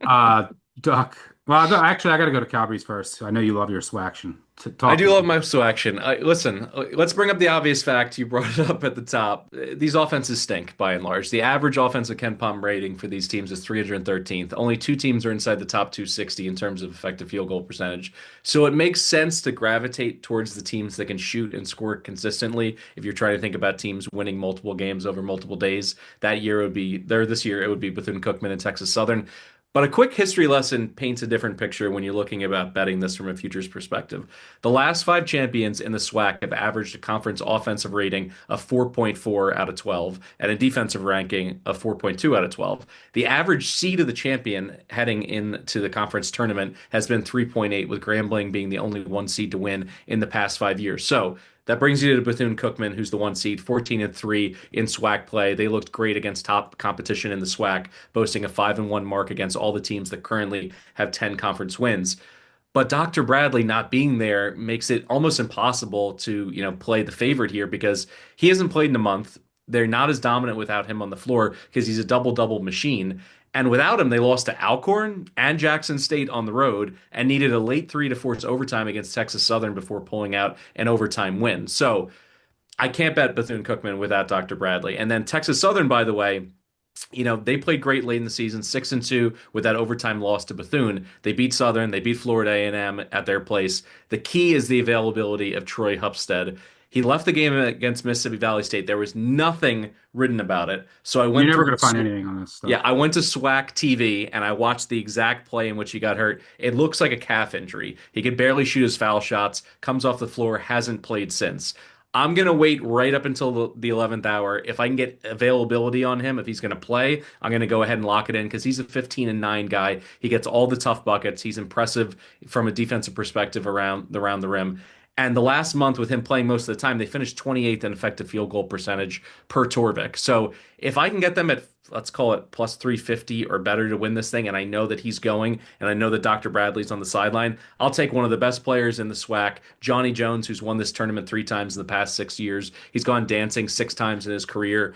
Uh, Duck. Well, actually, I got to go to Calabrese first. I know you love your SWAC. I Talk to do love me. my action. Listen, let's bring up the obvious fact. You brought it up at the top. These offenses stink by and large. The average offensive Ken Palm rating for these teams is 313th. Only two teams are inside the top 260 in terms of effective field goal percentage. So it makes sense to gravitate towards the teams that can shoot and score consistently. If you're trying to think about teams winning multiple games over multiple days, that year would be there. This year it would be Bethune-Cookman and Texas Southern. But a quick history lesson paints a different picture when you're looking about betting this from a futures perspective. The last five champions in the SWAC have averaged a conference offensive rating of 4.4 out of 12 and a defensive ranking of 4.2 out of 12. The average seed of the champion heading into the conference tournament has been 3.8, with Grambling being the only one seed to win in the past 5 years. So that brings you to Bethune-Cookman, who's the one seed, 14-3 in SWAC play. They looked great against top competition in the SWAC, boasting a 5-1 mark against all the teams that currently have 10 conference wins. But Dr. Bradley not being there makes it almost impossible to, play the favorite here because he hasn't played in a month. They're not as dominant without him on the floor because he's a double-double machine. And without him, they lost to Alcorn and Jackson State on the road and needed a late three to force overtime against Texas Southern before pulling out an overtime win. So I can't bet Bethune-Cookman without Dr. Bradley. And then Texas Southern, by the way, they played great late in the season, 6-2 with that overtime loss to Bethune. They beat Southern, they beat Florida A&M at their place. The key is the availability of Troy Hupstead. He left the game against Mississippi Valley State. There was nothing written about it. So I You're went never through going to find anything on this yeah, stuff. I went to SWAC TV and I watched the exact play in which he got hurt. It looks like a calf injury. He could barely shoot his foul shots, comes off the floor, hasn't played since. I'm going to wait right up until the 11th hour. If I can get availability on him, if he's going to play, I'm going to go ahead and lock it in because he's a 15-9 guy. He gets all the tough buckets. He's impressive from a defensive perspective around the rim. And the last month with him playing most of the time, they finished 28th in effective field goal percentage per Torvik. So if I can get them at, let's call it plus 350 or better to win this thing, and I know that he's going, and I know that Dr. Bradley's on the sideline, I'll take one of the best players in the SWAC, Johnny Jones, who's won this tournament 3 times in the past 6 years. He's gone dancing 6 times in his career,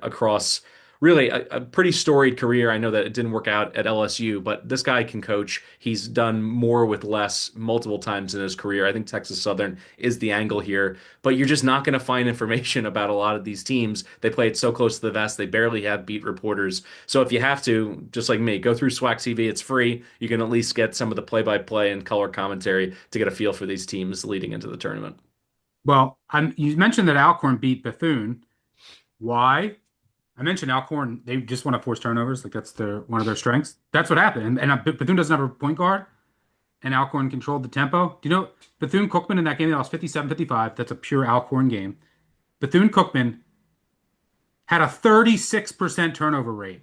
across really a pretty storied career. I know that it didn't work out at LSU, but this guy can coach. He's done more with less multiple times in his career. I think Texas Southern is the angle here, but you're just not going to find information about a lot of these teams. They play it so close to the vest, they barely have beat reporters. So if you have to, just like me, go through SWAC TV. It's free. You can at least get some of the play-by-play and color commentary to get a feel for these teams leading into the tournament. Well, you mentioned that Alcorn beat Bethune. Why? I mentioned Alcorn, they just want to force turnovers. Like that's one of their strengths. That's what happened. And Bethune doesn't have a point guard, and Alcorn controlled the tempo. Do you know Bethune-Cookman in that game, they lost 57-55. That's a pure Alcorn game. Bethune-Cookman had a 36% turnover rate.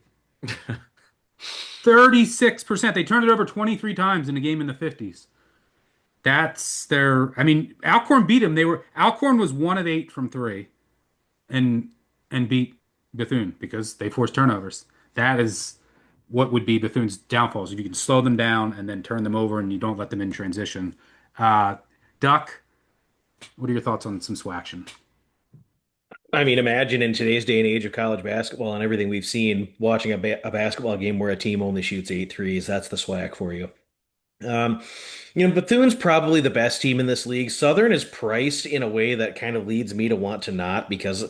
36%. They turned it over 23 times in a game in the 50s. Alcorn beat them. Alcorn was 1 of 8 from 3 and beat Bethune because they forced turnovers. That is what would be Bethune's downfalls. If you can slow them down and then turn them over and you don't let them in transition. Duck, what are your thoughts on some SWAC? I mean, imagine in today's day and age of college basketball and everything we've seen, watching a basketball game where a team only shoots 8 threes. That's the SWAC for you. Um, Bethune's probably the best team in this league. Southern is priced in a way that kind of leads me to want to not because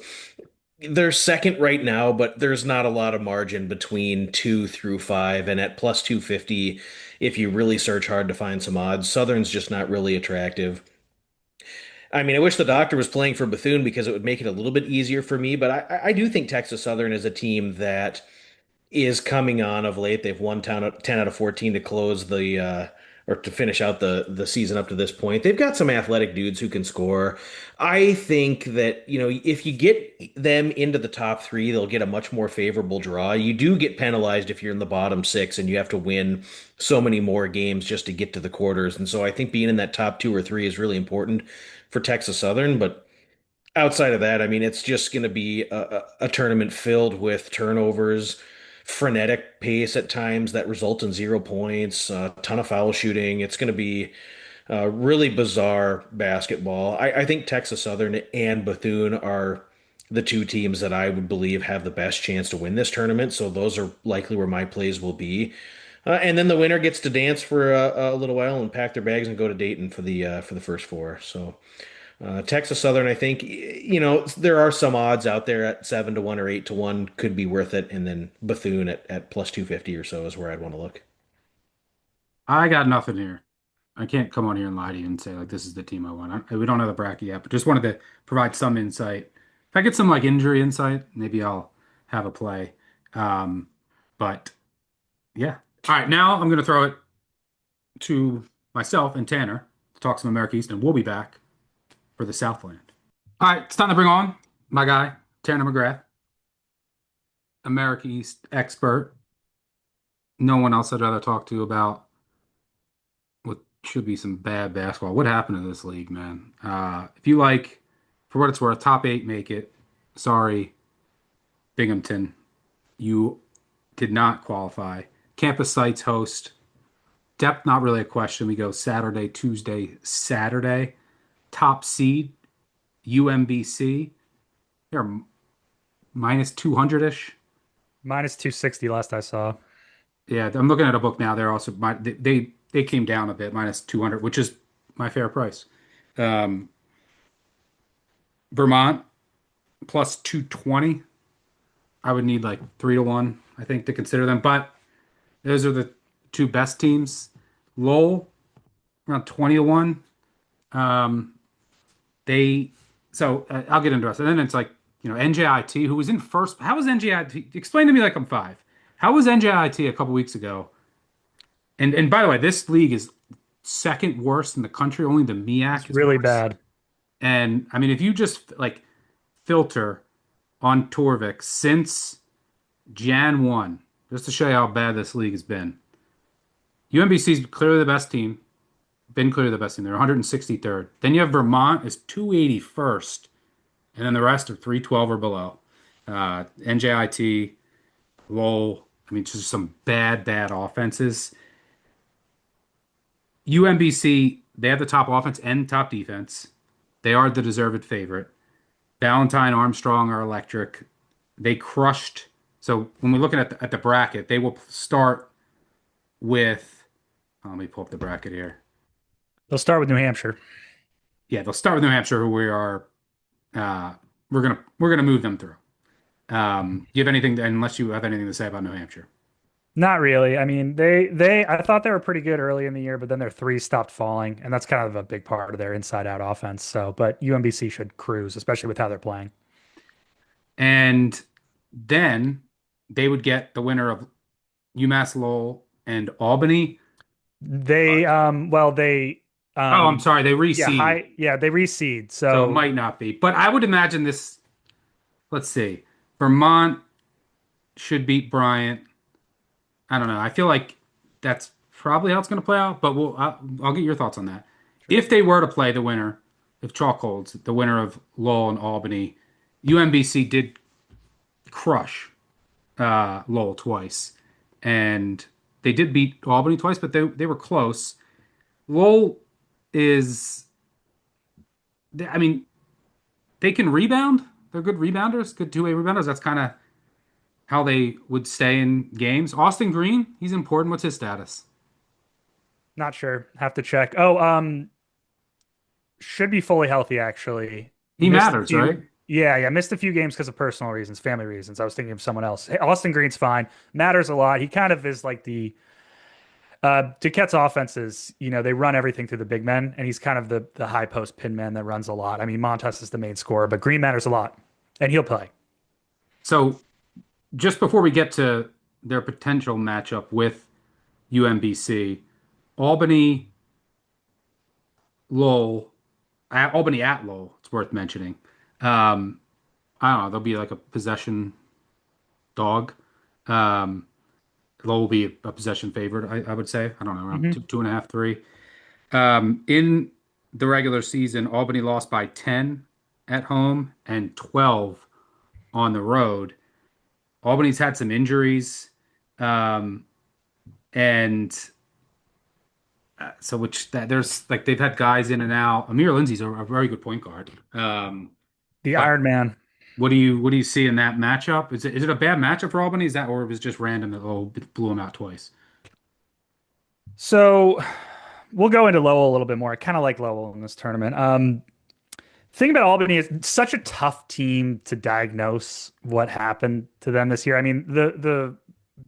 they're second right now, but there's not a lot of margin between 2 through 5. And at plus 250, if you really search hard to find some odds, Southern's just not really attractive. I mean, I wish the doctor was playing for Bethune because it would make it a little bit easier for me, but I do think Texas Southern is a team that is coming on of late. They've won 10 out of 14 to close or to finish out the season up to this point. They've got some athletic dudes who can score. I think that, if you get them into the top three, they'll get a much more favorable draw. You do get penalized if you're in the bottom six and you have to win so many more games just to get to the quarters. And so I think being in that top 2 or 3 is really important for Texas Southern, but Outside of that, I mean, it's just going to be a tournament filled with turnovers, frenetic pace at times that result in 0 points, a ton of foul shooting. It's going to be really bizarre basketball. I think Texas Southern and Bethune are the two teams that I would believe have the best chance to win this tournament. So those are likely where my plays will be. And then the winner gets to dance for a little while and pack their bags and go to Dayton for the first four. So Texas Southern, I think, there are some odds out there at 7-1 or 8-1 could be worth it, and then Bethune at plus 250 or so is where I'd want to look. I got nothing here. I can't come on here and lie to you and say like this is the team I want. We don't have the bracket yet, but just wanted to provide some insight. If I get some like injury insight, maybe I'll have a play. Um, but yeah. All right, now I'm going to throw it to myself and Tanner to talk some America East, and we'll be back for the Southland. All right, it's time to bring on my guy, Tanner McGrath, America East expert. No one else I'd rather talk to about what should be some bad basketball. What happened to this league, man? If you like, for what it's worth, top eight make it. Sorry, Binghamton, you did not qualify. Campus sites host. Depth, not really a question. We go Saturday, Tuesday, Saturday. Top seed, UMBC. They're minus 200-ish. Minus 260 last I saw. Yeah, I'm looking at a book now. They're also they came down a bit, minus 200, which is my fair price. Um, Vermont plus 220. I would need like 3-1, I think, to consider them. But those are the two best teams. Lowell around 20-1. Um, they I'll get into it. And then it's like, NJIT, who was in first. How was NJIT? Explain to me like I'm five. How was NJIT a couple weeks ago? And by the way, this league is second worst in the country. Only the MEAC It's is really worse. bad. And I mean, if you just like filter on Torvik since Jan 1, just to show you how bad this league has been. UMBC's clearly the best team. Been clearly the best team. They're 163rd. Then you have Vermont is 281st. And then the rest are 312 or below. NJIT, Lowell. I mean, just some bad offenses. UMBC, they have the top offense and top defense. They are the deserved favorite. Valentine, Armstrong are electric. They crushed. So when we're looking at the bracket, they will start with. Let me pull up the bracket here. They'll start with New Hampshire. Yeah, they'll start with New Hampshire, who we are. We're gonna move them through. Do you have anything, unless you have anything to say about New Hampshire? Not really. I mean, they I thought they were pretty good early in the year, but then their three stopped falling, and that's kind of a big part of their inside out offense. So, but UMBC should cruise, especially with how they're playing. And then they would get the winner of UMass Lowell and Albany. They well they Oh, I'm sorry, they they reseed. so it might not be. But I would imagine this. Let's see, Vermont should beat Bryant. I don't know. I feel like that's probably how it's going to play out. But I'll get your thoughts on that. Sure. If they were to play the winner, if chalk holds, the winner of Lowell and Albany, UMBC did crush Lowell twice, and they did beat Albany twice, but they were close. Lowell is, I mean, they can rebound. They're good rebounders, good two-way rebounders. That's kind of how they would stay in games. Austin Green, he's important. What's his status? Not sure. Have to check. Oh, should be fully healthy actually. He Missed a matters, few- right? Yeah, missed a few games because of personal reasons, family reasons. I was thinking of someone else. Hey, Austin Green's fine. Matters a lot. He kind of is like the Duquette's offenses, they run everything through the big men, and he's kind of the high post pin man that runs a lot. I mean, Montes is the main scorer, but Green matters a lot, and he'll play. So just before we get to their potential matchup with UMBC, Albany, Lowell, Albany at Lowell, it's worth mentioning. I don't know, there'll be like a possession dog. Lowell will be a possession favorite, I would say. I don't know, around 2.5, 3. In the regular season, Albany lost by 10, at home and 12 on the road. Albany's had some injuries, and so there's like they've had guys in and out. Amir Lindsey's a very good point guard. The But Iron Man. what do you see in that matchup? Is it a bad matchup for Albany? Is that, or was it just random that blew them out twice? So we'll go into Lowell a little bit more. I kind of like Lowell in this tournament. Thing about Albany is it's such a tough team to diagnose what happened to them this year. I mean, the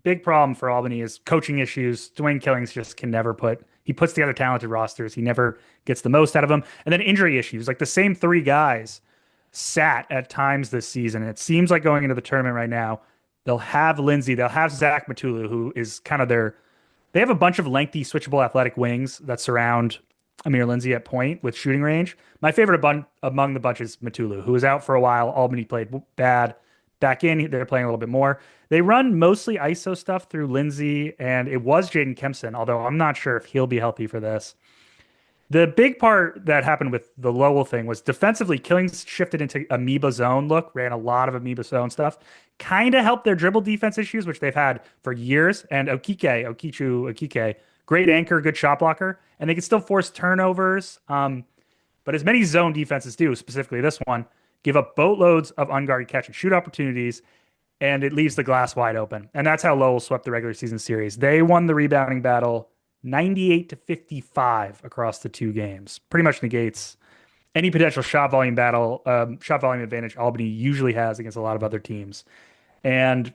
big problem for Albany is coaching issues. Dwayne Killings just can never puts together talented rosters. He never gets the most out of them. And then injury issues, like the same three guys sat at times this season. It seems like going into the tournament right now, they'll have Lindsey, they'll have Zach Matulu, who is kind of they have a bunch of lengthy switchable athletic wings that surround Amir Lindsey at point with shooting range. My favorite among the bunch is Matulu, who was out for a while. Albany played bad. Back in, they're playing a little bit more. They run mostly ISO stuff through Lindsey, and it was Jaden Kempson, although I'm not sure if he'll be healthy for this. The big part that happened with the Lowell thing was defensively, Killings shifted into amoeba zone look, ran a lot of amoeba zone stuff, kind of helped their dribble defense issues, which they've had for years. And Okike, great anchor, good shot blocker, and they can still force turnovers. But as many zone defenses do, specifically this one, give up boatloads of unguarded catch and shoot opportunities, and it leaves the glass wide open. And that's how Lowell swept the regular season series. They won the rebounding battle 98-55 across the two games. Pretty much negates any potential shot volume advantage Albany usually has against a lot of other teams. And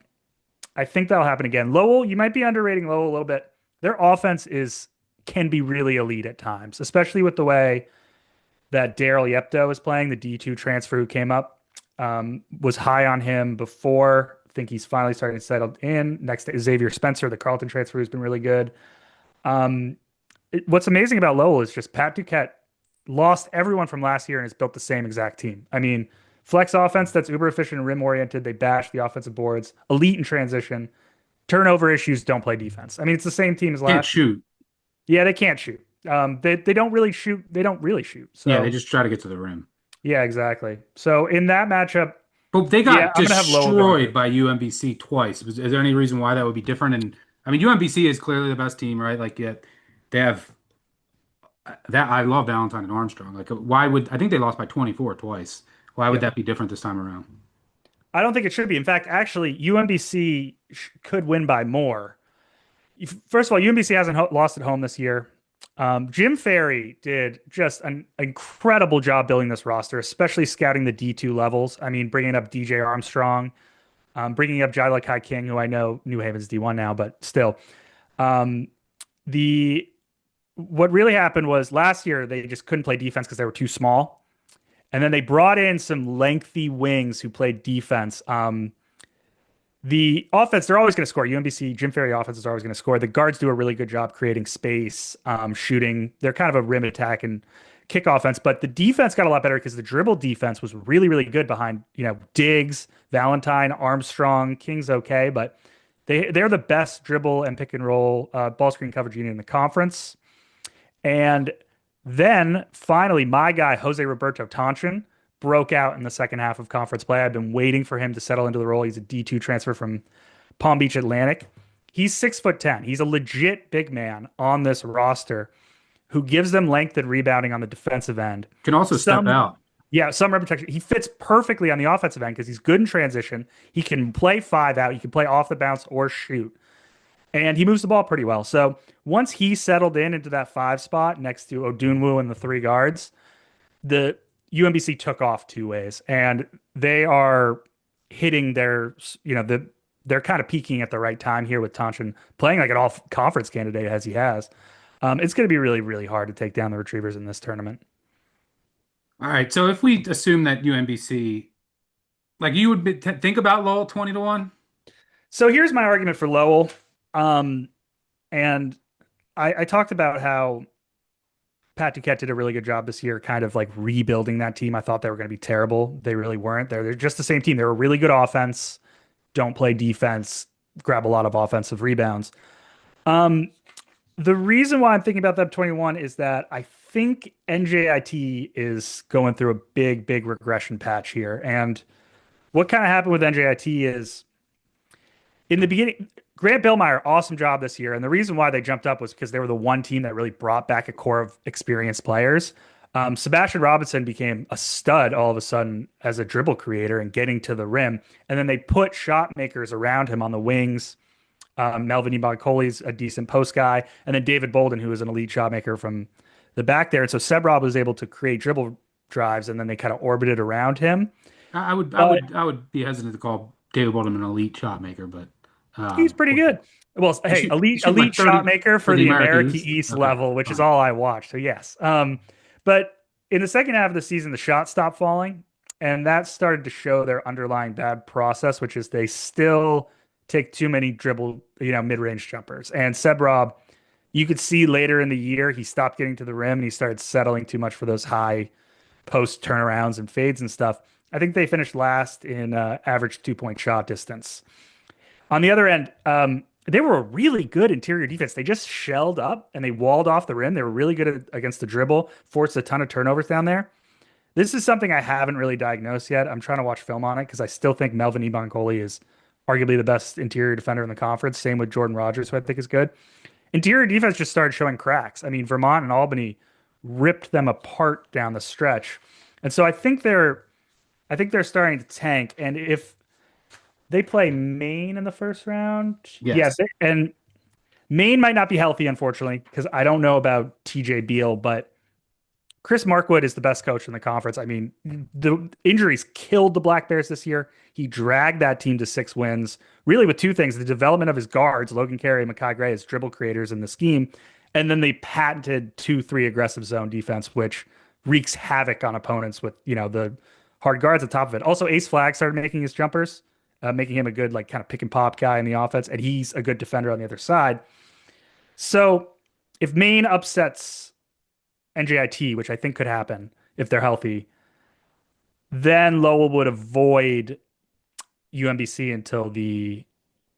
I think that'll happen again. Lowell, you might be underrating Lowell a little bit. Their offense can be really elite at times, especially with the way that Daryl Yepto is playing, the D2 transfer who came up. Was high on him before. I think he's finally starting to settle in. Next to Xavier Spencer, the Carleton transfer, who's been really good. What's amazing about Lowell is just Pat Duquette lost everyone from last year and has built the same exact team. I mean, flex offense that's uber efficient and rim oriented. They bash the offensive boards, elite in transition, turnover issues, don't play defense. I mean, it's the same team as last. Can't shoot. Yeah, they can't shoot. They don't really shoot. They don't really shoot. So yeah, they just try to get to the rim. Yeah, exactly. So in that matchup, but they got destroyed by UMBC twice. Is there any reason why that would be different? And I mean, UMBC is clearly the best team, right? Like, yeah, they have that. I love Valentine and Armstrong. Like, I think they lost by 24 twice. Why would that be different this time around? I don't think it should be. In fact, actually, UMBC could win by more. First of all, UMBC hasn't lost at home this year. Jim Ferry did just an incredible job building this roster, especially scouting the D2 levels. I mean, bringing up DJ Armstrong, bringing up Jyla Kai King, who I know New Haven's D1 now, but still. What really happened was last year they just couldn't play defense because they were too small. And then they brought in some lengthy wings who played defense. The offense, they're always going to score. UMBC, Jim Ferry offense is always going to score. The guards do a really good job creating space, shooting. They're kind of a rim attack and kick offense, but the defense got a lot better because the dribble defense was really, really good behind, Diggs, Valentine, Armstrong, King's okay, but they're the best dribble and pick and roll ball screen coverage unit in the conference. And then finally, my guy, Jose Roberto Tonchin, broke out in the second half of conference play. I've been waiting for him to settle into the role. He's a D2 transfer from Palm Beach Atlantic. He's 6'10". He's a legit big man on this roster who gives them length and rebounding on the defensive end. Can also step out. Yeah, some rim protection. He fits perfectly on the offensive end because he's good in transition. He can play 5 out. He can play off the bounce or shoot. And he moves the ball pretty well. So once he settled into that 5 spot next to Odunwu and the 3 guards, the UMBC took off 2 ways. And they are hitting they're kind of peaking at the right time here with Tonchin playing like an all-conference candidate as he has. It's going to be really, really hard to take down the Retrievers in this tournament. All right. So if we assume that UMBC, like you would think about Lowell 20-1. So here's my argument for Lowell. And I talked about how Pat Duquette did a really good job this year, kind of like rebuilding that team. I thought they were going to be terrible. They really weren't. They're just the same team. They're a really good offense, don't play defense, grab a lot of offensive rebounds. The reason why I'm thinking about them 21 is that I think NJIT is going through a big regression patch here. And what kind of happened with NJIT is in the beginning, Grant Billmeyer, awesome job this year. And the reason why they jumped up was because they were the one team that really brought back a core of experienced players. Sebastian Robinson became a stud all of a sudden as a dribble creator and getting to the rim. And then they put shot makers around him on the wings. Melvin Ibankoli's a decent post guy. And then David Bolden, who is an elite shot maker from the back there. And so Seb Rob was able to create dribble drives, and then they kind of orbited around him. I would be hesitant to call David Bolden an elite shot maker, but he's pretty good. Well, hey, elite like 30 shot maker for the America East, East okay, level, which fine. is all I watched. So yes. But in the second half of the season, the shots stopped falling, and that started to show their underlying bad process, which is they still take too many dribble, mid-range jumpers. And Seb Rob, you could see later in the year, he stopped getting to the rim and he started settling too much for those high post turnarounds and fades and stuff. I think they finished last in average 2-point shot distance. On the other end, they were a really good interior defense. They just shelled up and they walled off the rim. They were really good against the dribble, forced a ton of turnovers down there. This is something I haven't really diagnosed yet. I'm trying to watch film on it because I still think Melvin Ibankoli is arguably the best interior defender in the conference. Same with Jordan Rogers, who I think is good. Interior defense just started showing cracks. I mean, Vermont and Albany ripped them apart down the stretch. And so I think they're starting to tank. And if they play Maine in the first round, yes. And Maine might not be healthy, unfortunately, because I don't know about TJ Beal, but Chris Markwood is the best coach in the conference. I mean, the injuries killed the Black Bears this year. He dragged that team to 6 wins, really with 2 things: the development of his guards, Logan Carey and Makai Gray, as dribble creators in the scheme, and then they patented 2-3 aggressive zone defense, which wreaks havoc on opponents with, the hard guards on top of it. Also, Ace Flag started making his jumpers, making him a good, kind of pick and pop guy in the offense, and he's a good defender on the other side. So if Maine upsets NJIT, which I think could happen if they're healthy, then Lowell would avoid UMBC until the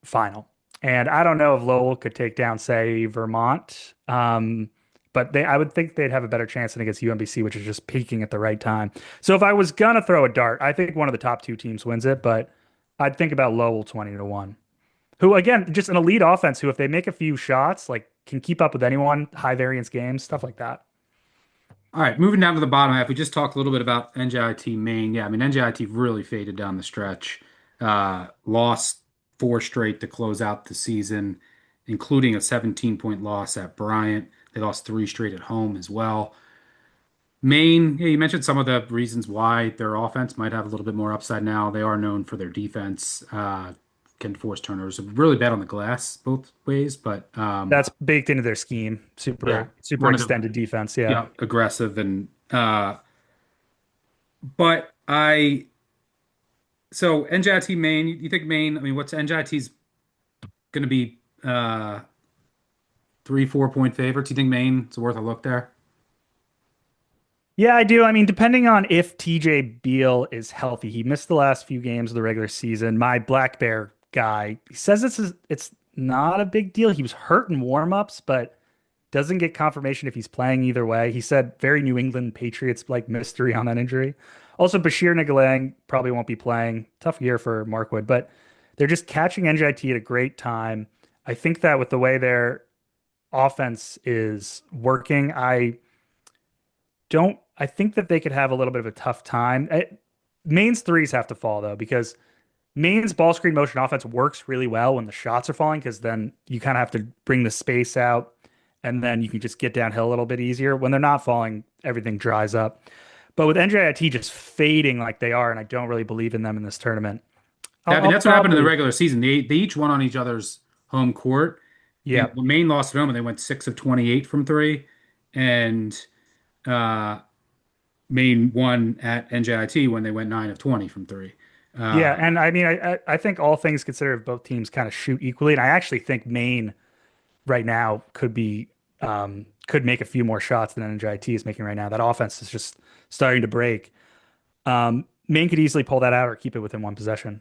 final. And I don't know if Lowell could take down, say, Vermont, but I would think they'd have a better chance than against UMBC, which is just peaking at the right time. So if I was going to throw a dart, I think one of the top 2 teams wins it, but I'd think about Lowell 20-1, who, again, just an elite offense who, if they make a few shots, can keep up with anyone, high variance games, stuff like that. All right, moving down to the bottom half, we just talked a little bit about NJIT Maine. Yeah, I mean, NJIT really faded down the stretch. Lost 4 straight to close out the season, including a 17-point loss at Bryant. They lost 3 straight at home as well. Maine, yeah, you mentioned some of the reasons why their offense might have a little bit more upside now. They are known for their defense, can force turnovers. Really bad on the glass both ways, but that's baked into their scheme. Super extended defense. Yeah, aggressive and so NJIT Maine. You think Maine? I mean, what's NJIT's going to be? 3-4 point favorites. You think Maine's worth a look there? Yeah, I do. I mean, depending on if TJ Beal is healthy, he missed the last few games of the regular season. My Black Bear guy, he says it's not a big deal. He was hurt in warmups, but doesn't get confirmation if he's playing either way. He said very New England Patriots mystery on that injury. Also, Bashir Nagalang probably won't be playing. Tough year for Markwood, but they're just catching NJIT at a great time. I think that with the way their offense is working, I think that they could have a little bit of a tough time. Maine's threes have to fall, though, because Maine's ball screen motion offense works really well when the shots are falling, because then you kind of have to bring the space out, and then you can just get downhill a little bit easier. When they're not falling, everything dries up. But with NJIT just fading like they are, and I don't really believe in them in this tournament. I mean, that's what happened in the regular season. They each won on each other's home court. Yeah. When Maine lost at home, and they went 6 of 28 from 3. And Maine won at NJIT when they went 9 of 20 from 3. Yeah, and I mean, I think all things considered, both teams kind of shoot equally, and I actually think Maine right now could make a few more shots than NJIT is making right now. That offense is just starting to break. Maine could easily pull that out or keep it within one possession.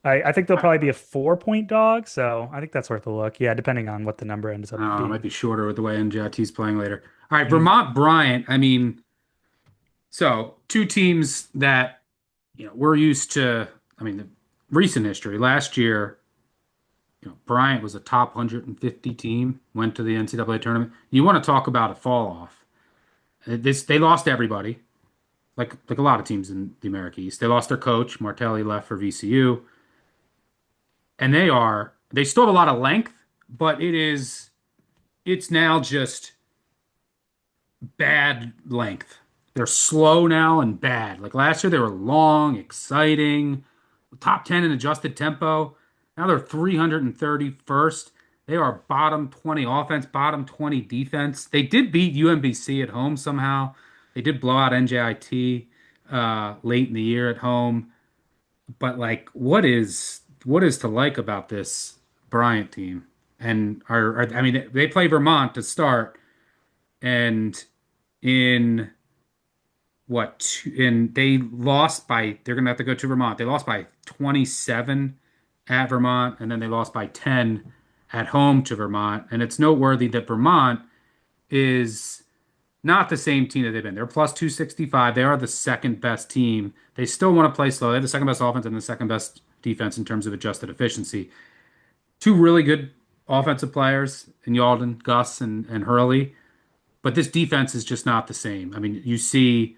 I think they'll probably be a 4-point dog, so I think that's worth a look. Yeah, depending on what the number ends up It might being. be shorter with the way NJIT's playing later. All right, Mhm. Vermont Bryant. I mean, so two teams that we're used to. I mean, the recent history. Last year, Bryant was a top 150 team, went to the NCAA tournament. You want to talk about a fall off? They lost everybody, like a lot of teams in the America East. They lost their coach. Martelli left for VCU, and they still have a lot of length, but it's now just bad length. They're slow now and bad. Like last year, they were long, exciting, top 10 in adjusted tempo. Now they're 331st. They are bottom 20 offense, bottom 20 defense. They did beat UMBC at home somehow. They did blow out NJIT late in the year at home. But like, what is to like about this Bryant team? And I mean, they play Vermont to start, and in and they lost by, they're gonna have to go to Vermont. They lost by 27 at Vermont, and then they lost by 10 at home to Vermont. And it's noteworthy that Vermont is not the same team that they've been. They're plus 265. They are the second best team. They still want to play slow. They have the second best offense and the second best defense in terms of adjusted efficiency. Two really good offensive players in Yalden, Gus, and Hurley. But this defense is just not the same. I mean, you see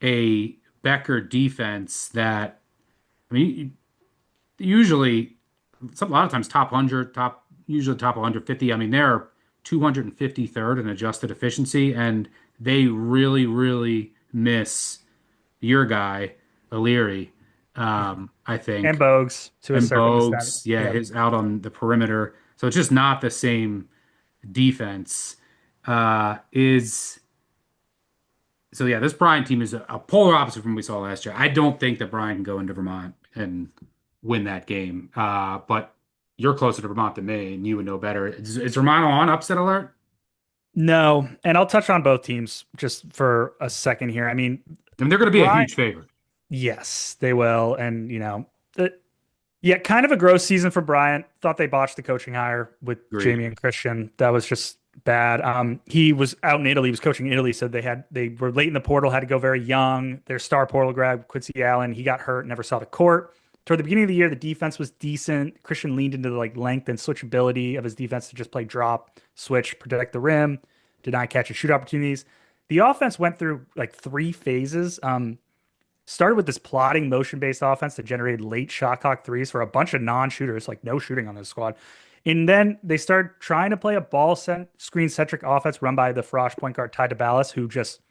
a Becker defense that, I mean, usually, a lot of times top 100, usually top 150. I mean, they're 253rd in adjusted efficiency, and they really, really miss your guy, O'Leary, I And think. Bogues to a And certain extent. Bogues, yeah, Yep. his out on the perimeter. So it's just not the same defense. Is So yeah, this Bryan team is a polar opposite from what we saw last year. I don't think that Bryan can go into Vermont and win that game. But you're closer to Vermont than me, and you would know better. Is Vermont on upset alert? No, and I'll touch on both teams just for a second here. I mean, I mean, they're going to be a Brian, huge favorite. yes, they will. And, yeah, kind of a gross season for Bryant. Thought they botched the coaching hire with Agreed. Jamie and Christian. That was just bad. He was out in Italy. He was coaching in Italy, so they were late in the portal, had to go very young. Their star portal grab, Quincy Allen, he got hurt, never saw the court. Toward the beginning of the year, the defense was decent. Christian leaned into the length and switchability of his defense to just play drop, switch, protect the rim, did not catch and shoot opportunities. The offense went through like three phases. Started with this plotting motion-based offense that generated late shot clock threes for a bunch of non-shooters, like no shooting on this squad. And then they started trying to play a screen-centric offense run by the Frosh point guard Ty DeBallis, who just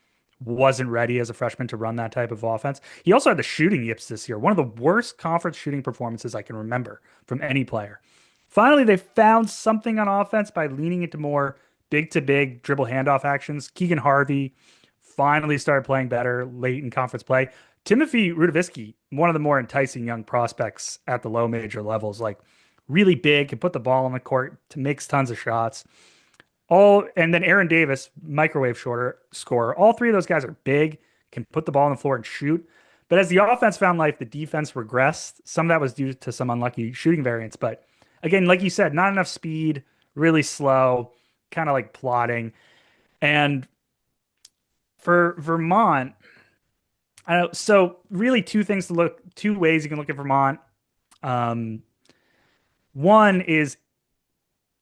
wasn't ready as a freshman to run that type of offense. He also had the shooting yips this year, one of the worst conference shooting performances I can remember from any player. Finally, they found something on offense by leaning into more big-to-big dribble handoff actions. Keegan Harvey finally started playing better late in conference play. Timothy Rudovisky, one of the more enticing young prospects at the low major levels, like really big, can put the ball on the court to makes tons of shots. And then Aaron Davis, microwave shorter scorer. All three of those guys are big, can put the ball on the floor and shoot. But as the offense found life, the defense regressed. Some of that was due to some unlucky shooting variants. But again, like you said, not enough speed, really slow, kind of like plodding. And for Vermont, I don't know. So really two ways you can look at Vermont. Um, One is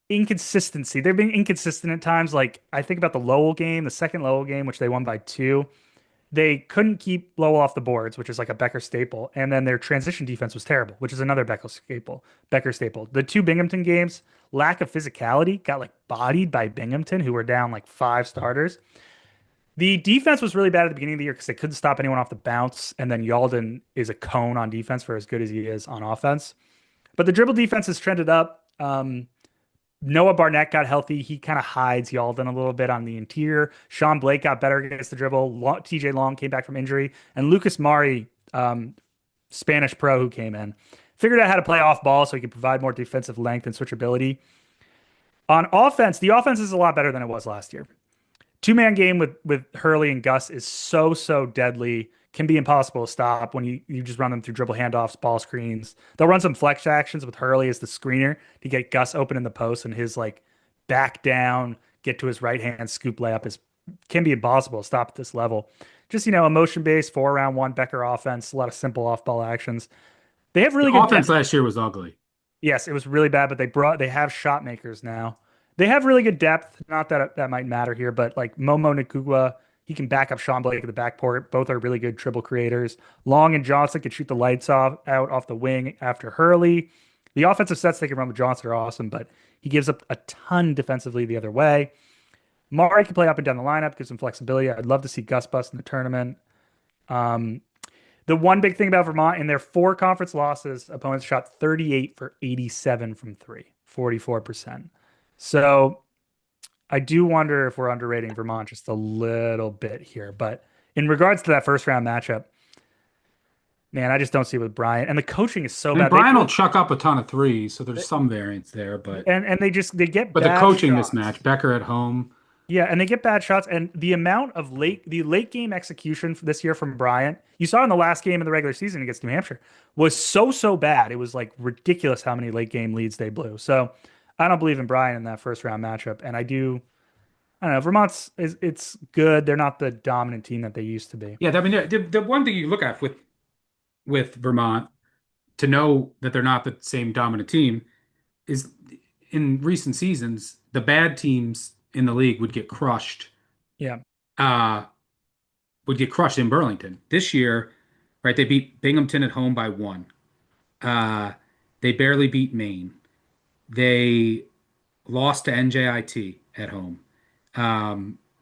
inconsistency. They've been inconsistent at times. Like I think about the Lowell game, the second Lowell game, which they won by 2. They couldn't keep Lowell off the boards, which is like a Becker staple. And then their transition defense was terrible, which is another Becker staple. The two Binghamton games, lack of physicality, got like bodied by Binghamton, who were down like 5 starters. The defense was really bad at the beginning of the year because they couldn't stop anyone off the bounce. And then Yalden is a cone on defense for as good as he is on offense. But the dribble defense has trended up. Noah Barnett got healthy. He kind of hides Yalden a little bit on the interior. Sean Blake got better against the dribble. TJ Long came back from injury. And Lucas Mari, Spanish pro who came in, figured out how to play off ball so he could provide more defensive length and switchability. On offense, the offense is a lot better than it was last year. Two-man game with Hurley and Gus is so deadly. can be impossible to stop when you just run them through dribble handoffs, ball screens. They'll run some flex actions with Hurley as the screener to get Gus open in the post, and his like back down, get to his right hand scoop layup can be impossible to stop at this level. Just, a motion based 4-round-1 Becker offense, a lot of simple off ball actions. They have really The good offense last year was ugly. Yes, it was really bad, but they have shot makers now. They have really good depth. Not that that might matter here, but like Momo Nakugwa, he can back up Sean Blake at the backcourt. Both are really good dribble creators. Long and Johnson can shoot the lights out off the wing after Hurley. The offensive sets they can run with Johnson are awesome, but he gives up a ton defensively the other way. Mari can play up and down the lineup, gives him flexibility. I'd love to see Gus bust in the tournament. The one big thing about Vermont, in their 4 conference losses, opponents shot 38 for 87 from 3, 44%. So I do wonder if we're underrating Vermont just a little bit here. But in regards to that first round matchup, man, I just don't see it with Bryant. And the coaching is so bad. Bryant will chuck up a ton of threes, so there's some variance there. But they get but bad the coaching shots. mismatch, Becker at home. Yeah, and they get bad shots, and the amount of late game execution this year from Bryant, you saw in the last game of the regular season against New Hampshire, was so bad. It was like ridiculous how many late game leads they blew. So I don't believe in Bryant in that first round matchup, and I don't know. Vermont's it's good. They're not the dominant team that they used to be. Yeah, I mean the one thing you look at with Vermont to know that they're not the same dominant team is in recent seasons the bad teams in the league would get crushed. Yeah. Would get crushed in Burlington. This year, right, they beat Binghamton at home by 1. They barely beat Maine. They lost to NJIT at home.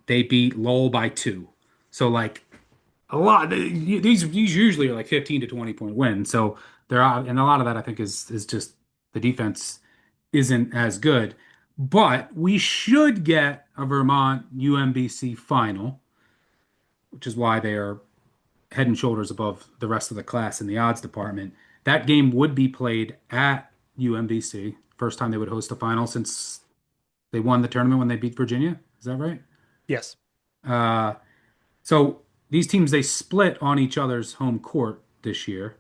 They beat Lowell by 2. So like a lot, these usually are like 15 to 20 point wins. So they're out, and a lot of that I think is just the defense isn't as good. But we should get a Vermont UMBC final, which is why they are head and shoulders above the rest of the class in the odds department. That game would be played at UMBC. First time they would host a final since they won the tournament when they beat Virginia. Is that right? Yes. So these teams, they split on each other's home court this year.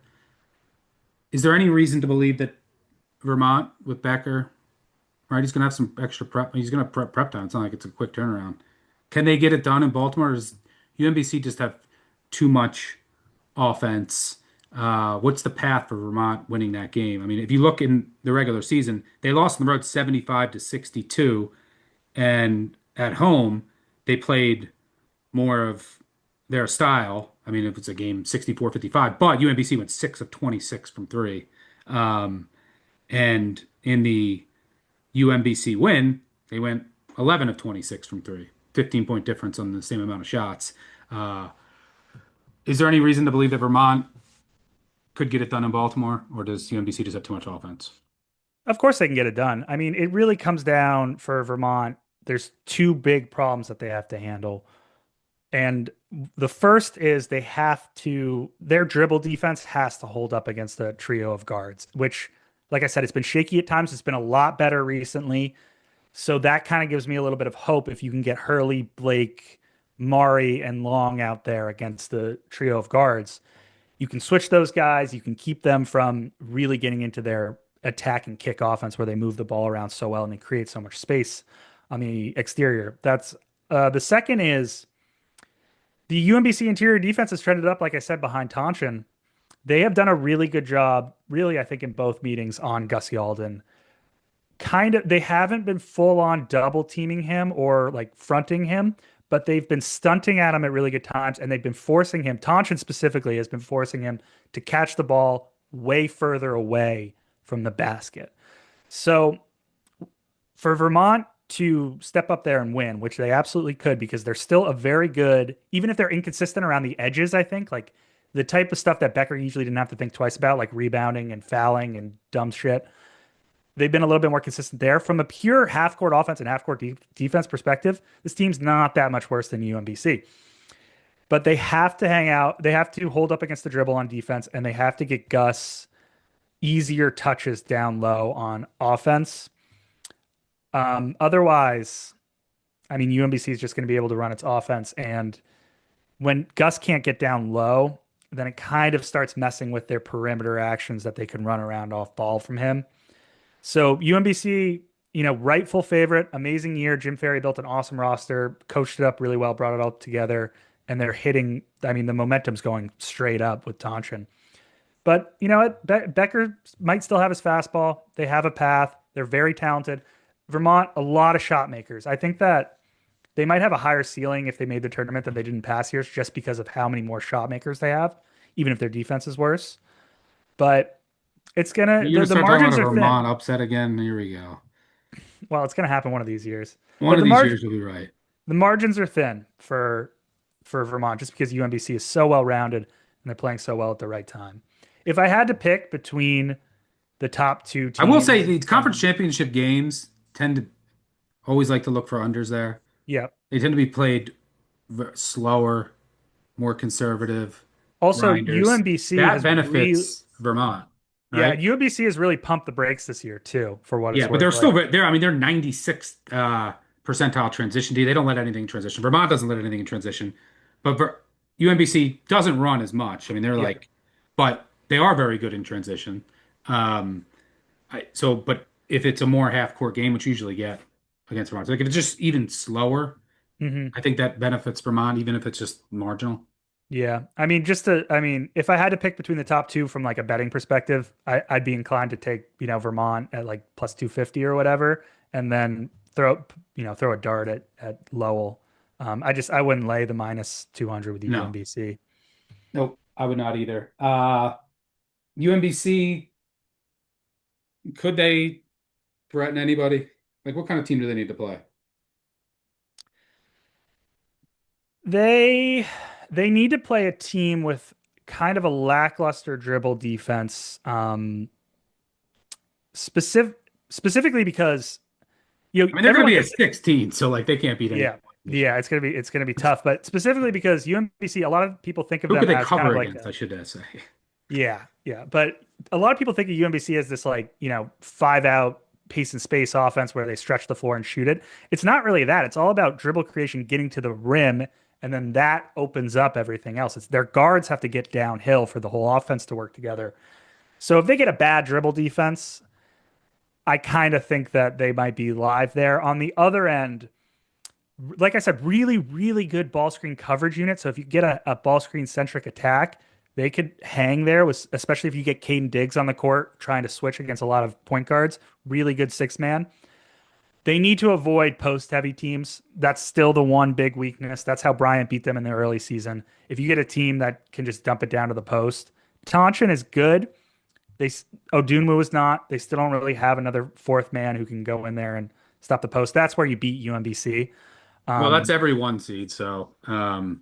Is there any reason to believe that Vermont with Becker, right? He's going to have some extra prep. He's going to prep time. It's not like it's a quick turnaround. Can they get it done in Baltimore? Or does UMBC just have too much offense? What's the path for Vermont winning that game? I mean, if you look in the regular season, they lost on the road 75 to 62, and at home they played more of their style. I mean, if it's a game 64-55, but UMBC went 6 of 26 from 3. And in the UMBC win, they went 11 of 26 from 3, 15-point difference on the same amount of shots. Is there any reason to believe that Vermont could get it done in Baltimore, or does UMBC just have too much offense? Of course they can get it done. I mean, it really comes down for Vermont. There's 2 big problems that they have to handle. And the first is their dribble defense has to hold up against a trio of guards, which, like I said, it's been shaky at times. It's been a lot better recently. So that kind of gives me a little bit of hope if you can get Hurley, Blake, Mari, and Long out there against the trio of guards. You can switch those guys. You can keep them from really getting into their attack and kick offense where they move the ball around so well and they create so much space on the exterior. That's the second is the UMBC interior defense has trended up, like I said, behind Tonchin. They have done a really good job, really, I think, in both meetings on Gus Yalden. They haven't been full on double teaming him or like fronting him, but they've been stunting at him at really good times, and they've been forcing him, Tonchin specifically has been forcing him to catch the ball way further away from the basket. So for Vermont to step up there and win, which they absolutely could, because they're still a very good, even if they're inconsistent around the edges, I think, like the type of stuff that Becker usually didn't have to think twice about, like rebounding and fouling and dumb shit. They've been a little bit more consistent there. From a pure half-court offense and half-court defense perspective, this team's not that much worse than UMBC. But they have to hang out. They have to hold up against the dribble on defense, and they have to get Gus easier touches down low on offense. Otherwise, I mean, UMBC is just going to be able to run its offense, and when Gus can't get down low, then it kind of starts messing with their perimeter actions that they can run around off ball from him. So UMBC, rightful favorite, amazing year. Jim Ferry built an awesome roster, coached it up really well, brought it all together, and they're hitting. I mean, the momentum's going straight up with Tonchin. But you know what? Becker might still have his fastball. They have a path. They're very talented. Vermont, a lot of shot makers. I think that they might have a higher ceiling if they made the tournament than they did in past years, just because of how many more shot makers they have, even if their defense is worse. But it's gonna You're gonna the start talking margins about a are Vermont thin. upset again. Here we go. Well, it's gonna happen one of these years. One But of these years you'll be right. the margins are thin for Vermont, just because UMBC is so well rounded and they're playing so well at the right time. If I had to pick between the top two I will teams, say the conference championship games tend to always like to look for unders there. yeah. They tend to be played slower, more conservative, Also, grinders. UMBC That has really, benefits Vermont, yeah, right? UMBC has really pumped the brakes this year too, for what Yeah, it's but worth. they're still they're I mean they're 96th percentile transition D. They don't let anything in transition. Vermont doesn't let anything in transition, but UMBC doesn't run as much. I mean they're Yeah. like, but they are very good in transition. Um, but if it's a more half court game, which you usually get against Vermont, like if it's just even slower, hmm I think that benefits Vermont, even if it's just marginal. Yeah. I mean, if I had to pick between the top two from like a betting perspective, I'd be inclined to take, Vermont at like plus 250 or whatever, and then throw a dart at Lowell. I wouldn't lay the minus 200 with the No, UMBC. nope, I would not either. UMBC, could they threaten anybody? Like, what kind of team do they need to play? They they need to play a team with kind of a lackluster dribble defense, specific specifically because I mean, they're going to everyone be a gets 16, so like they can't beat yeah. anybody. Yeah, it's gonna be tough, but specifically because UMBC, a lot of people think of Who them could they as kind cover of like against? I should say. yeah, but a lot of people think of UMBC as this like, five out pace and space offense where they stretch the floor and shoot it. It's not really that. It's all about dribble creation, getting to the rim, and then that opens up everything else. It's their guards have to get downhill for the whole offense to work together. So if they get a bad dribble defense, I kind of think that they might be live there. On the other end, like I said, really, really good ball screen coverage unit. So if you get a ball screen centric attack, they could hang there with, especially if you get Caden Diggs on the court trying to switch against a lot of point guards. Really good six man. They need to avoid post heavy teams. That's still the one big weakness. That's how Bryant beat them in the early season. If you get a team that can just dump it down to the post, Tonchin is good. They Odunmu is not. They still don't really have another fourth man who can go in there and stop the post. That's where you beat UMBC. Well, that's Um, every one seed. So if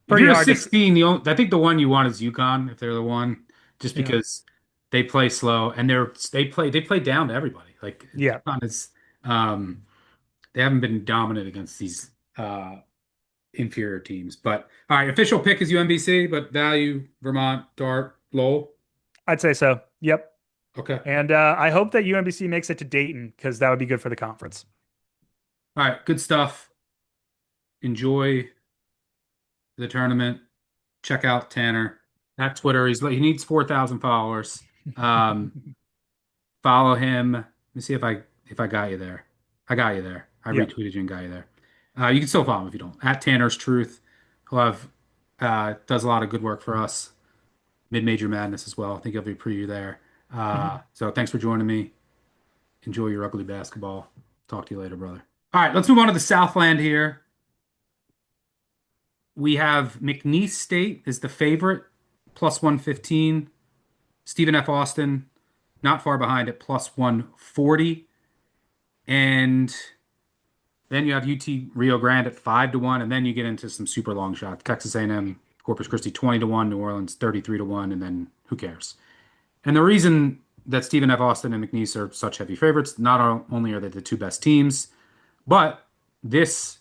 Pretty you're a hard to. 16, I think the one you want is UConn if they're the one, just Yeah. because they play slow and they play down to everybody. Like Yeah. UConn is um, they haven't been dominant against these uh, inferior teams. But all right, official pick is UMBC, but value Vermont, Dart, Lowell. I'd say so. Yep. Okay. And I hope that UMBC makes it to Dayton because that would be good for the conference. All right, good stuff. Enjoy the tournament. Check out Tanner at Twitter. He needs 4,000 followers. Follow him. Let me see if I got you there. I got you there. I Yeah. retweeted you and got you there. You can still follow him if you don't. At Tanner's Truth. He'll have does a lot of good work for us. Mid-Major Madness as well. I think he'll be a preview there. So thanks for joining me. Enjoy your ugly basketball. Talk to you later, brother. All right, let's move on to the Southland here. We have McNeese State is the favorite, plus 115. Stephen F. Austin, not far behind at plus 140. And then you have UT Rio Grande at 5-1. And then you get into some super long shots. Texas A&M, Corpus Christi 20-1, New Orleans 33-1, and then who cares? And the reason that Stephen F. Austin and McNeese are such heavy favorites, not only are they the two best teams, but this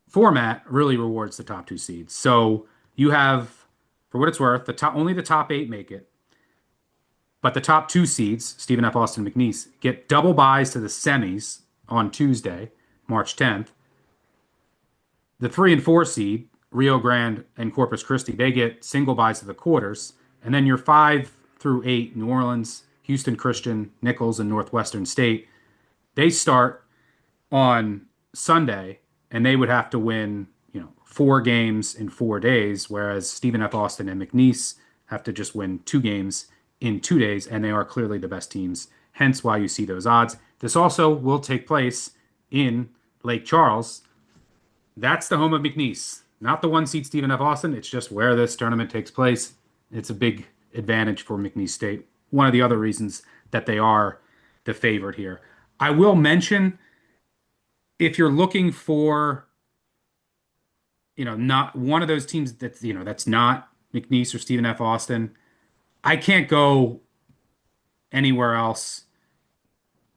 format really rewards the top two seeds. So you have, for what it's worth, only the top eight make it. But the top two seeds, Stephen F. Austin and McNeese, get double buys to the semis on Tuesday, March 10th. The 3 and 4 seed Rio Grande and Corpus Christi, they get single byes to the quarters. And then your 5 through 8, New Orleans, Houston Christian, Nichols, and Northwestern State, they start on Sunday and they would have to win, 4 games in 4 days, whereas Stephen F. Austin and McNeese have to just win 2 games in 2 days, and they are clearly the best teams, hence why you see those odds. This also will take place in Lake Charles. That's the home of McNeese, not the 1 seed Stephen F. Austin. It's just where this tournament takes place. It's a big advantage for McNeese State. One of the other reasons that they are the favorite here. I will mention, if you're looking for, not one of those teams that's not McNeese or Stephen F. Austin, I can't go anywhere else.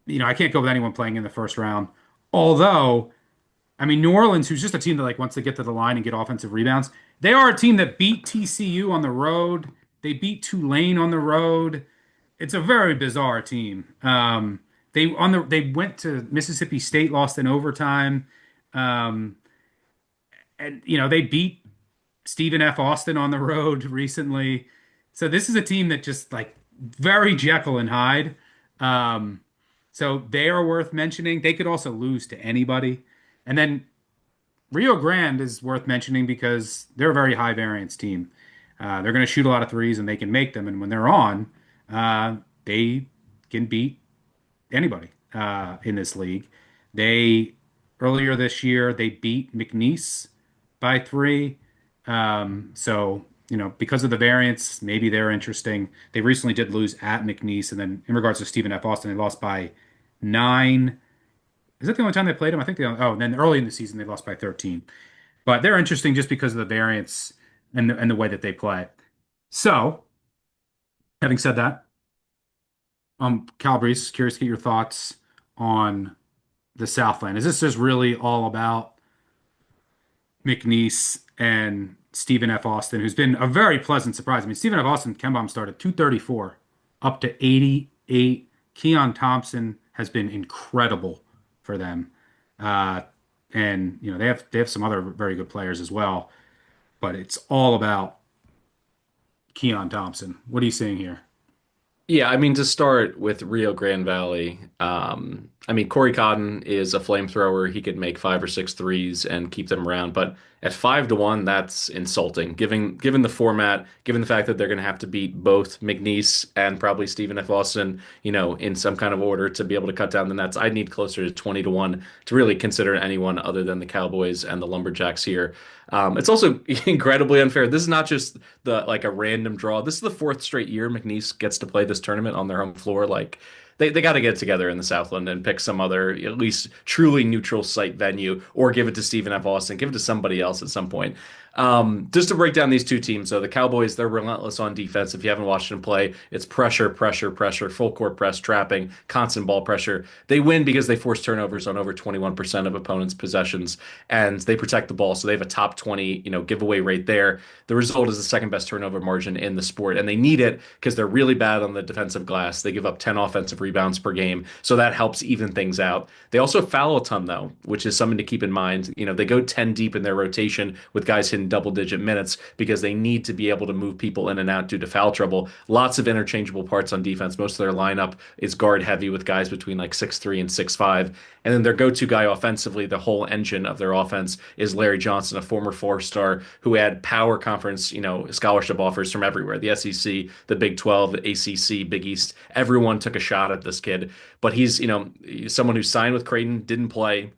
I can't go with anyone playing in the first round. Although, New Orleans, who's just a team that wants to get to the line and get offensive rebounds, they are a team that beat TCU on the road. They beat Tulane on the road. It's a very bizarre team. They went to Mississippi State, lost in overtime. And they beat Stephen F. Austin on the road recently. So this is a team that just very Jekyll and Hyde. So they are worth mentioning. They could also lose to anybody. And then Rio Grande is worth mentioning because they're a very high variance team. They're going to shoot a lot of threes and they can make them. And when they're on, they can beat anybody in this league. Earlier this year, they beat McNeese by 3. So, because of the variance, maybe they're interesting. They recently did lose at McNeese. And then in regards to Stephen F. Austin, they lost by 9. Is that the only time they played them? I think and then early in the season, they lost by 13. But they're interesting just because of the variance and the way that they play. So, having said that, Calabrese, curious to get your thoughts on the Southland. Is this just really all about McNeese and Stephen F. Austin, who's been a very pleasant surprise? Stephen F. Austin, KenPom started 234 up to 88. Keon Thompson has been incredible for them. And they have some other very good players as well, but it's all about Keon Thompson. What are you seeing here? Yeah, to start with Rio Grande Valley, Corey Cotton is a flamethrower. He could make 5 or 6 threes and keep them around. But at 5-1, that's insulting. Given the format, given the fact that they're going to have to beat both McNeese and probably Stephen F. Austin, in some kind of order to be able to cut down the nets, I'd need closer to 20-1 to really consider anyone other than the Cowboys and the Lumberjacks here. It's also incredibly unfair. This is not just a random draw. This is the 4th straight year McNeese gets to play this tournament on their home floor. They got to get together in the Southland and pick some other, at least truly neutral site venue, or give it to Stephen F. Austin, give it to somebody else at some point. Just to break down these two teams. So the Cowboys, they're relentless on defense. If you haven't watched them play, it's pressure, pressure, pressure, full court press, trapping, constant ball pressure. They win because they force turnovers on over 21% of opponents' possessions, and they protect the ball. So they have a top 20, giveaway rate there. The result is the second best turnover margin in the sport, and they need it because they're really bad on the defensive glass. They give up 10 offensive rebounds per game, so that helps even things out. They also foul a ton, though, which is something to keep in mind. They go 10 deep in their rotation with guys hitting double-digit minutes because they need to be able to move people in and out due to foul trouble. Lots of interchangeable parts on defense. Most of their lineup is guard-heavy with guys between 6'3" and 6'5". And then their go-to guy offensively, the whole engine of their offense, is Larry Johnson, a former 4-star who had power conference, scholarship offers from everywhere. The SEC, the Big 12, the ACC, Big East. Everyone took a shot at this kid. But he's, someone who signed with Creighton, didn't play,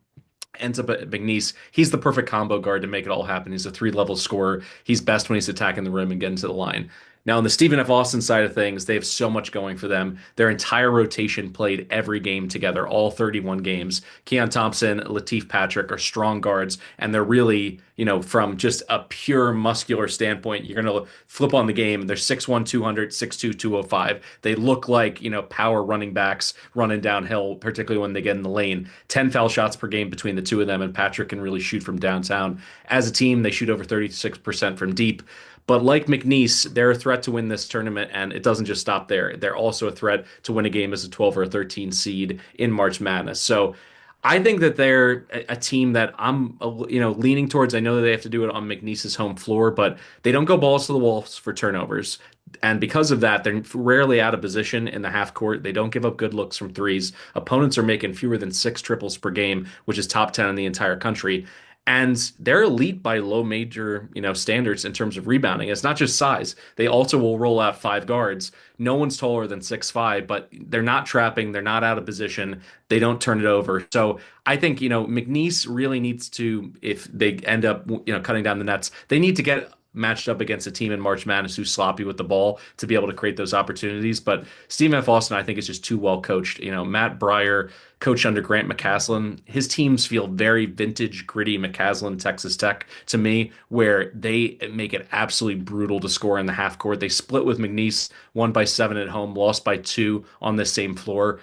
ends up at McNeese. He's the perfect combo guard to make it all happen. He's a 3-level scorer. He's best when he's attacking the rim and getting to the line. Now, on the Stephen F. Austin side of things, they have so much going for them. Their entire rotation played every game together, all 31 games. Keon Thompson, Latif Patrick are strong guards, and they're really, from just a pure muscular standpoint, you're going to flip on the game. They're 6'1", 200, 6'2", 205. They look like, power running backs running downhill, particularly when they get in the lane. 10 foul shots per game between the two of them, and Patrick can really shoot from downtown. As a team, they shoot over 36% from deep. But like McNeese, they're a threat to win this tournament, and it doesn't just stop there. They're also a threat to win a game as a 12 or a 13 seed in March Madness. So I think that they're a team that I'm, leaning towards. I know that they have to do it on McNeese's home floor, but they don't go balls to the walls for turnovers. And because of that, they're rarely out of position in the half court. They don't give up good looks from threes. Opponents are making fewer than 6 triples per game, which is top 10 in the entire country. And they're elite by low major, standards in terms of rebounding. It's not just size. They also will roll out 5 guards. No one's taller than 6'5", but they're not trapping. They're not out of position. They don't turn it over. So I think, McNeese really needs to, if they end up, cutting down the nets, they need to get matched up against a team in March Madness who's sloppy with the ball to be able to create those opportunities. But Stephen F. Austin, I think, is just too well coached. Matt Breyer, coach under Grant McCasland, his teams feel very vintage, gritty McCasland, Texas Tech to me, where they make it absolutely brutal to score in the half court. They split with McNeese, won by 7 at home, lost by 2 on the same floor.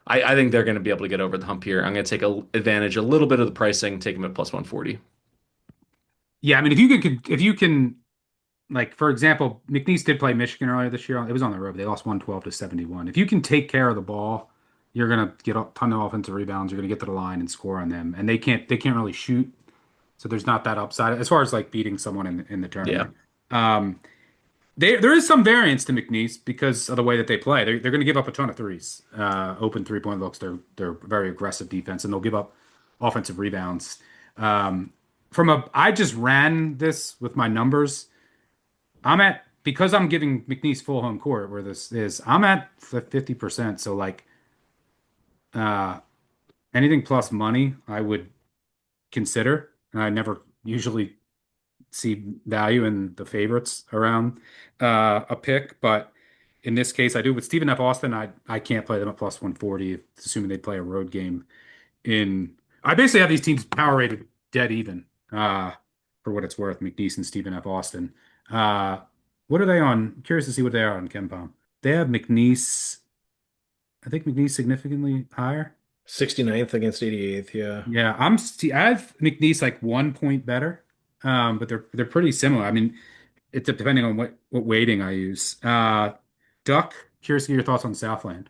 I think they're going to be able to get over the hump here. I'm going to take advantage a little bit of the pricing, take them at plus 140. Yeah, I mean, if you can, like for example, McNeese did play Michigan earlier this year. It was on the road. They lost 112-71. If you can take care of the ball, you're gonna get a ton of offensive rebounds. You're gonna get to the line and score on them, and they can't really shoot, so there's not that upside as far as like beating someone in the Yeah. tournament. There is some variance to McNeese because of the way that they play. They're going to give up a ton of threes, open 3-point looks. They're very aggressive defense, and they'll give up offensive rebounds. I just ran this with my numbers. Because I'm giving McNeese full home court where this is. I'm at 50%. So like uh, anything plus money, I would consider. And I never usually see value in the favorites around a pick, but in this case, I do. With Stephen F. Austin, I can't play them at plus 140, assuming they play a road game. In I basically have these teams power rated dead even, for what it's worth. McNeese and Stephen F. Austin. Uh, what are they on? I'm curious to see what they are on KenPom. They have McNeese. I think McNeese significantly higher. 69th against 88th, yeah. Yeah, I have McNeese like 1 point better, but they're pretty similar. I mean, it's depending on what weighting I use. Duck, curious to get your thoughts on Southland.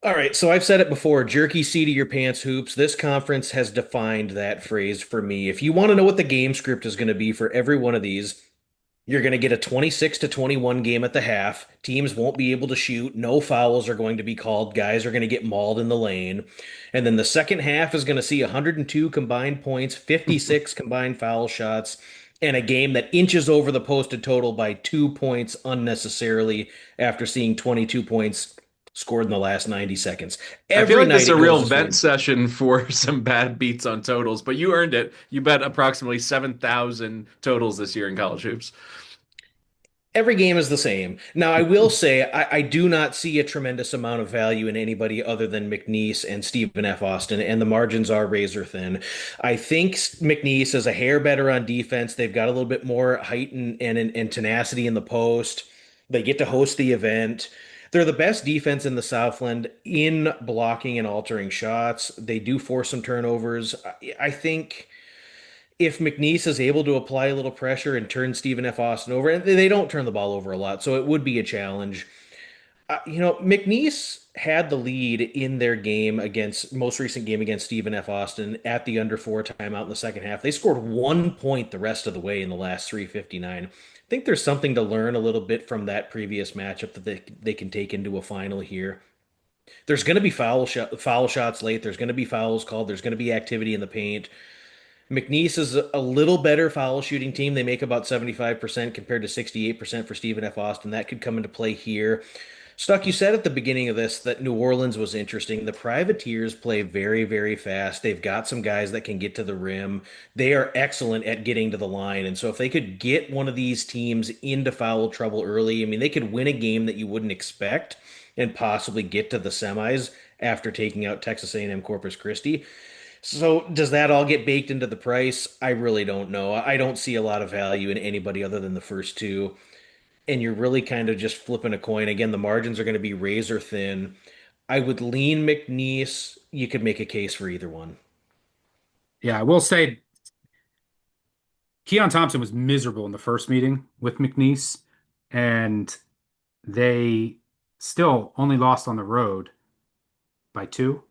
All right, so I've said it before, jerky seat of your pants hoops. This conference has defined that phrase for me. If you want to know what the game script is going to be for every one of these, you're going to get a 26-21 game at the half. Teams won't be able to shoot. No fouls are going to be called. Guys are going to get mauled in the lane. And then the second half is going to see 102 combined points, 56 combined foul shots, and a game that inches over the posted total by 2 points unnecessarily after seeing 22 points scored in the last 90 seconds. I feel Every like this is night a it real goes this vent way. session for some bad beats on totals, but you earned it. You bet approximately 7,000 totals this year in college hoops. Every game is the same. Now, I will say I do not see a tremendous amount of value in anybody other than McNeese and Stephen F. Austin, and the margins are razor thin. I think McNeese is a hair better on defense. They've got a little bit more height and tenacity in the post. They get to host the event. They're the best defense in the Southland in blocking and altering shots. They do force some turnovers. I think if McNeese is able to apply a little pressure and turn Stephen F. Austin over, and they don't turn the ball over a lot, so it would be a challenge. McNeese had the lead in their game against most recent game against Stephen F. Austin at the under 4 timeout in the second half. They scored 1 point the rest of the way in the last 3:59. I think there's something to learn a little bit from that previous matchup that they can take into a final here. There's going to be foul shots late. There's going to be fouls called. There's going to be activity in the paint. McNeese is a little better foul shooting team. They make about 75% compared to 68% for Stephen F. Austin. That could come into play here. Stuck, you said at the beginning of this that New Orleans was interesting. The Privateers play very, very fast. They've got some guys that can get to the rim. They are excellent at getting to the line. And so if they could get one of these teams into foul trouble early, I mean, they could win a game that you wouldn't expect and possibly get to the semis after taking out Texas A&M Corpus Christi. So does that all get baked into the price? I really don't know. I don't see a lot of value in anybody other than the first two. And you're really kind of just flipping a coin. Again, the margins are going to be razor thin. I would lean McNeese. You could make a case for either one. Yeah, I will say Keon Thompson was miserable in the first meeting with McNeese, and they still only lost on the road by 2.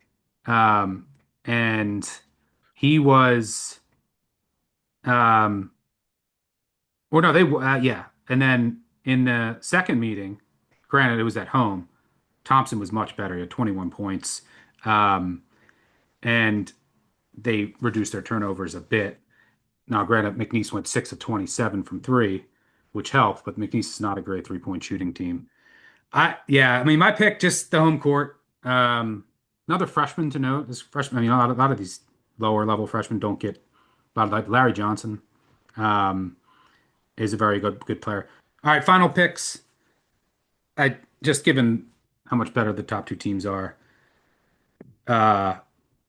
And he was, um, or no, yeah. And then in the second meeting, granted it was at home, Thompson was much better. He had 21 points. Um, and they reduced their turnovers a bit. Now, granted, McNeese went 6 of 27 from three, which helped, but McNeese is not a great three-point shooting team. Yeah, I mean, my pick, just the home court. Another freshman to note, this freshman, I mean, a lot of these lower level freshmen don't get a lot of, like Larry Johnson, um, is a very good player. All right, final picks. I just given how much better the top two teams are. Uh,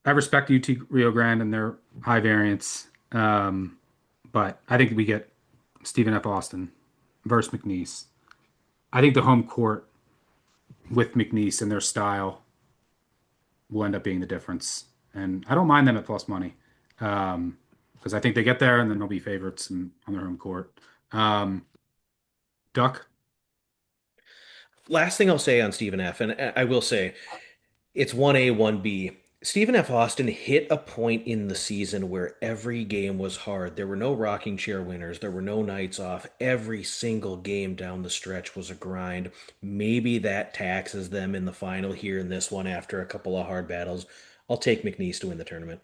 I respect UT Rio Grande and their high variance, but I think we get Stephen F. Austin versus McNeese. I think the home court with McNeese and their style will end up being the difference. And I don't mind them at plus money because I think they get there and then they'll be favorites on their home court. Um, Duck, Last thing I'll say on Stephen F., and I will say it's 1A, 1B. Stephen F. Austin hit a point in the season where every game was hard. There were no rocking chair winners. There were no nights off. Every single game down the stretch was a grind. Maybe that taxes them in the final here in this one after a couple of hard battles. I'll take McNeese to win the tournament.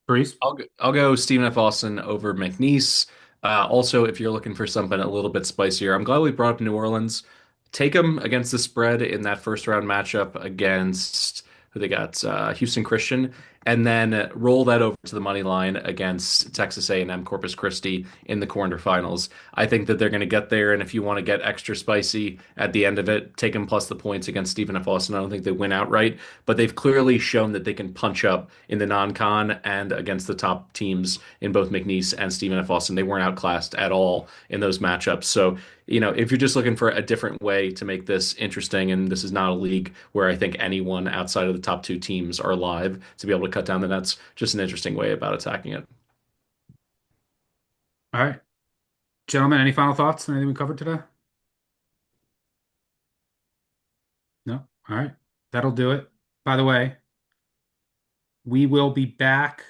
Breeze. I'll go Stephen F. Austin over McNeese. Also, if you're looking for something a little bit spicier, I'm glad we brought up New Orleans. Take them against the spread in that first round matchup against who they got, Houston Christian, and then roll that over to the money line against Texas A&M Corpus Christi in the quarterfinals. I think that they're going to get there, and if you want to get extra spicy at the end of it, take them plus the points against Stephen F. Austin. I don't think they win outright, but they've clearly shown that they can punch up in the non-con and against the top teams in both McNeese and Stephen F. Austin. They weren't outclassed at all in those matchups. So, if you're just looking for a different way to make this interesting, and this is not a league where I think anyone outside of the top two teams are live to be able to cut down the nets, just an interesting way about attacking it. All right. Gentlemen, any final thoughts on anything we covered today? No? All right. That'll do it. By the way, we will be back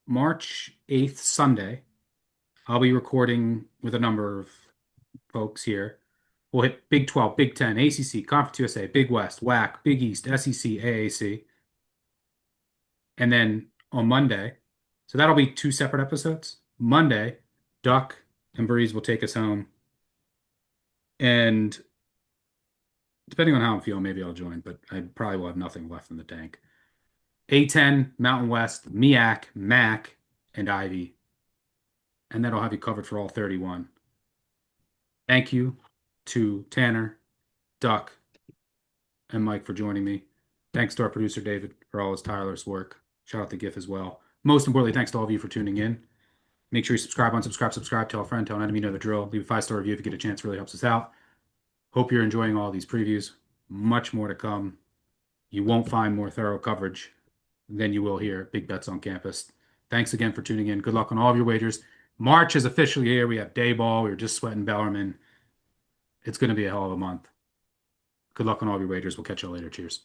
March 8th, Sunday. I'll be recording with a number of folks here. We'll hit Big 12, Big 10, ACC, Conference USA, Big West, WAC, Big East, SEC, AAC. And then on Monday, so that'll be two separate episodes. Monday, Duck and Breeze will take us home. And depending on how I'm feeling, maybe I'll join, but I probably will have nothing left in the tank. A10, Mountain West, MEAC, MAC, and Ivy. And that'll have you covered for all 31. Thank you to Tanner, Duck, and Mike for joining me. Thanks to our producer, David, for all his tireless work. Shout out to GIF as well. Most importantly, thanks to all of you for tuning in. Make sure you subscribe, unsubscribe, tell a friend, tell an enemy, you know the drill. Leave a 5-star review if you get a chance. It really helps us out. Hope you're enjoying all these previews. Much more to come. You won't find more thorough coverage than you will here. Big Bets on Campus. Thanks again for tuning in. Good luck on all of your wagers. March is officially here. We have day ball. We were just sweating Bellarmine. It's going to be a hell of a month. Good luck on all of your wagers. We'll catch you later. Cheers.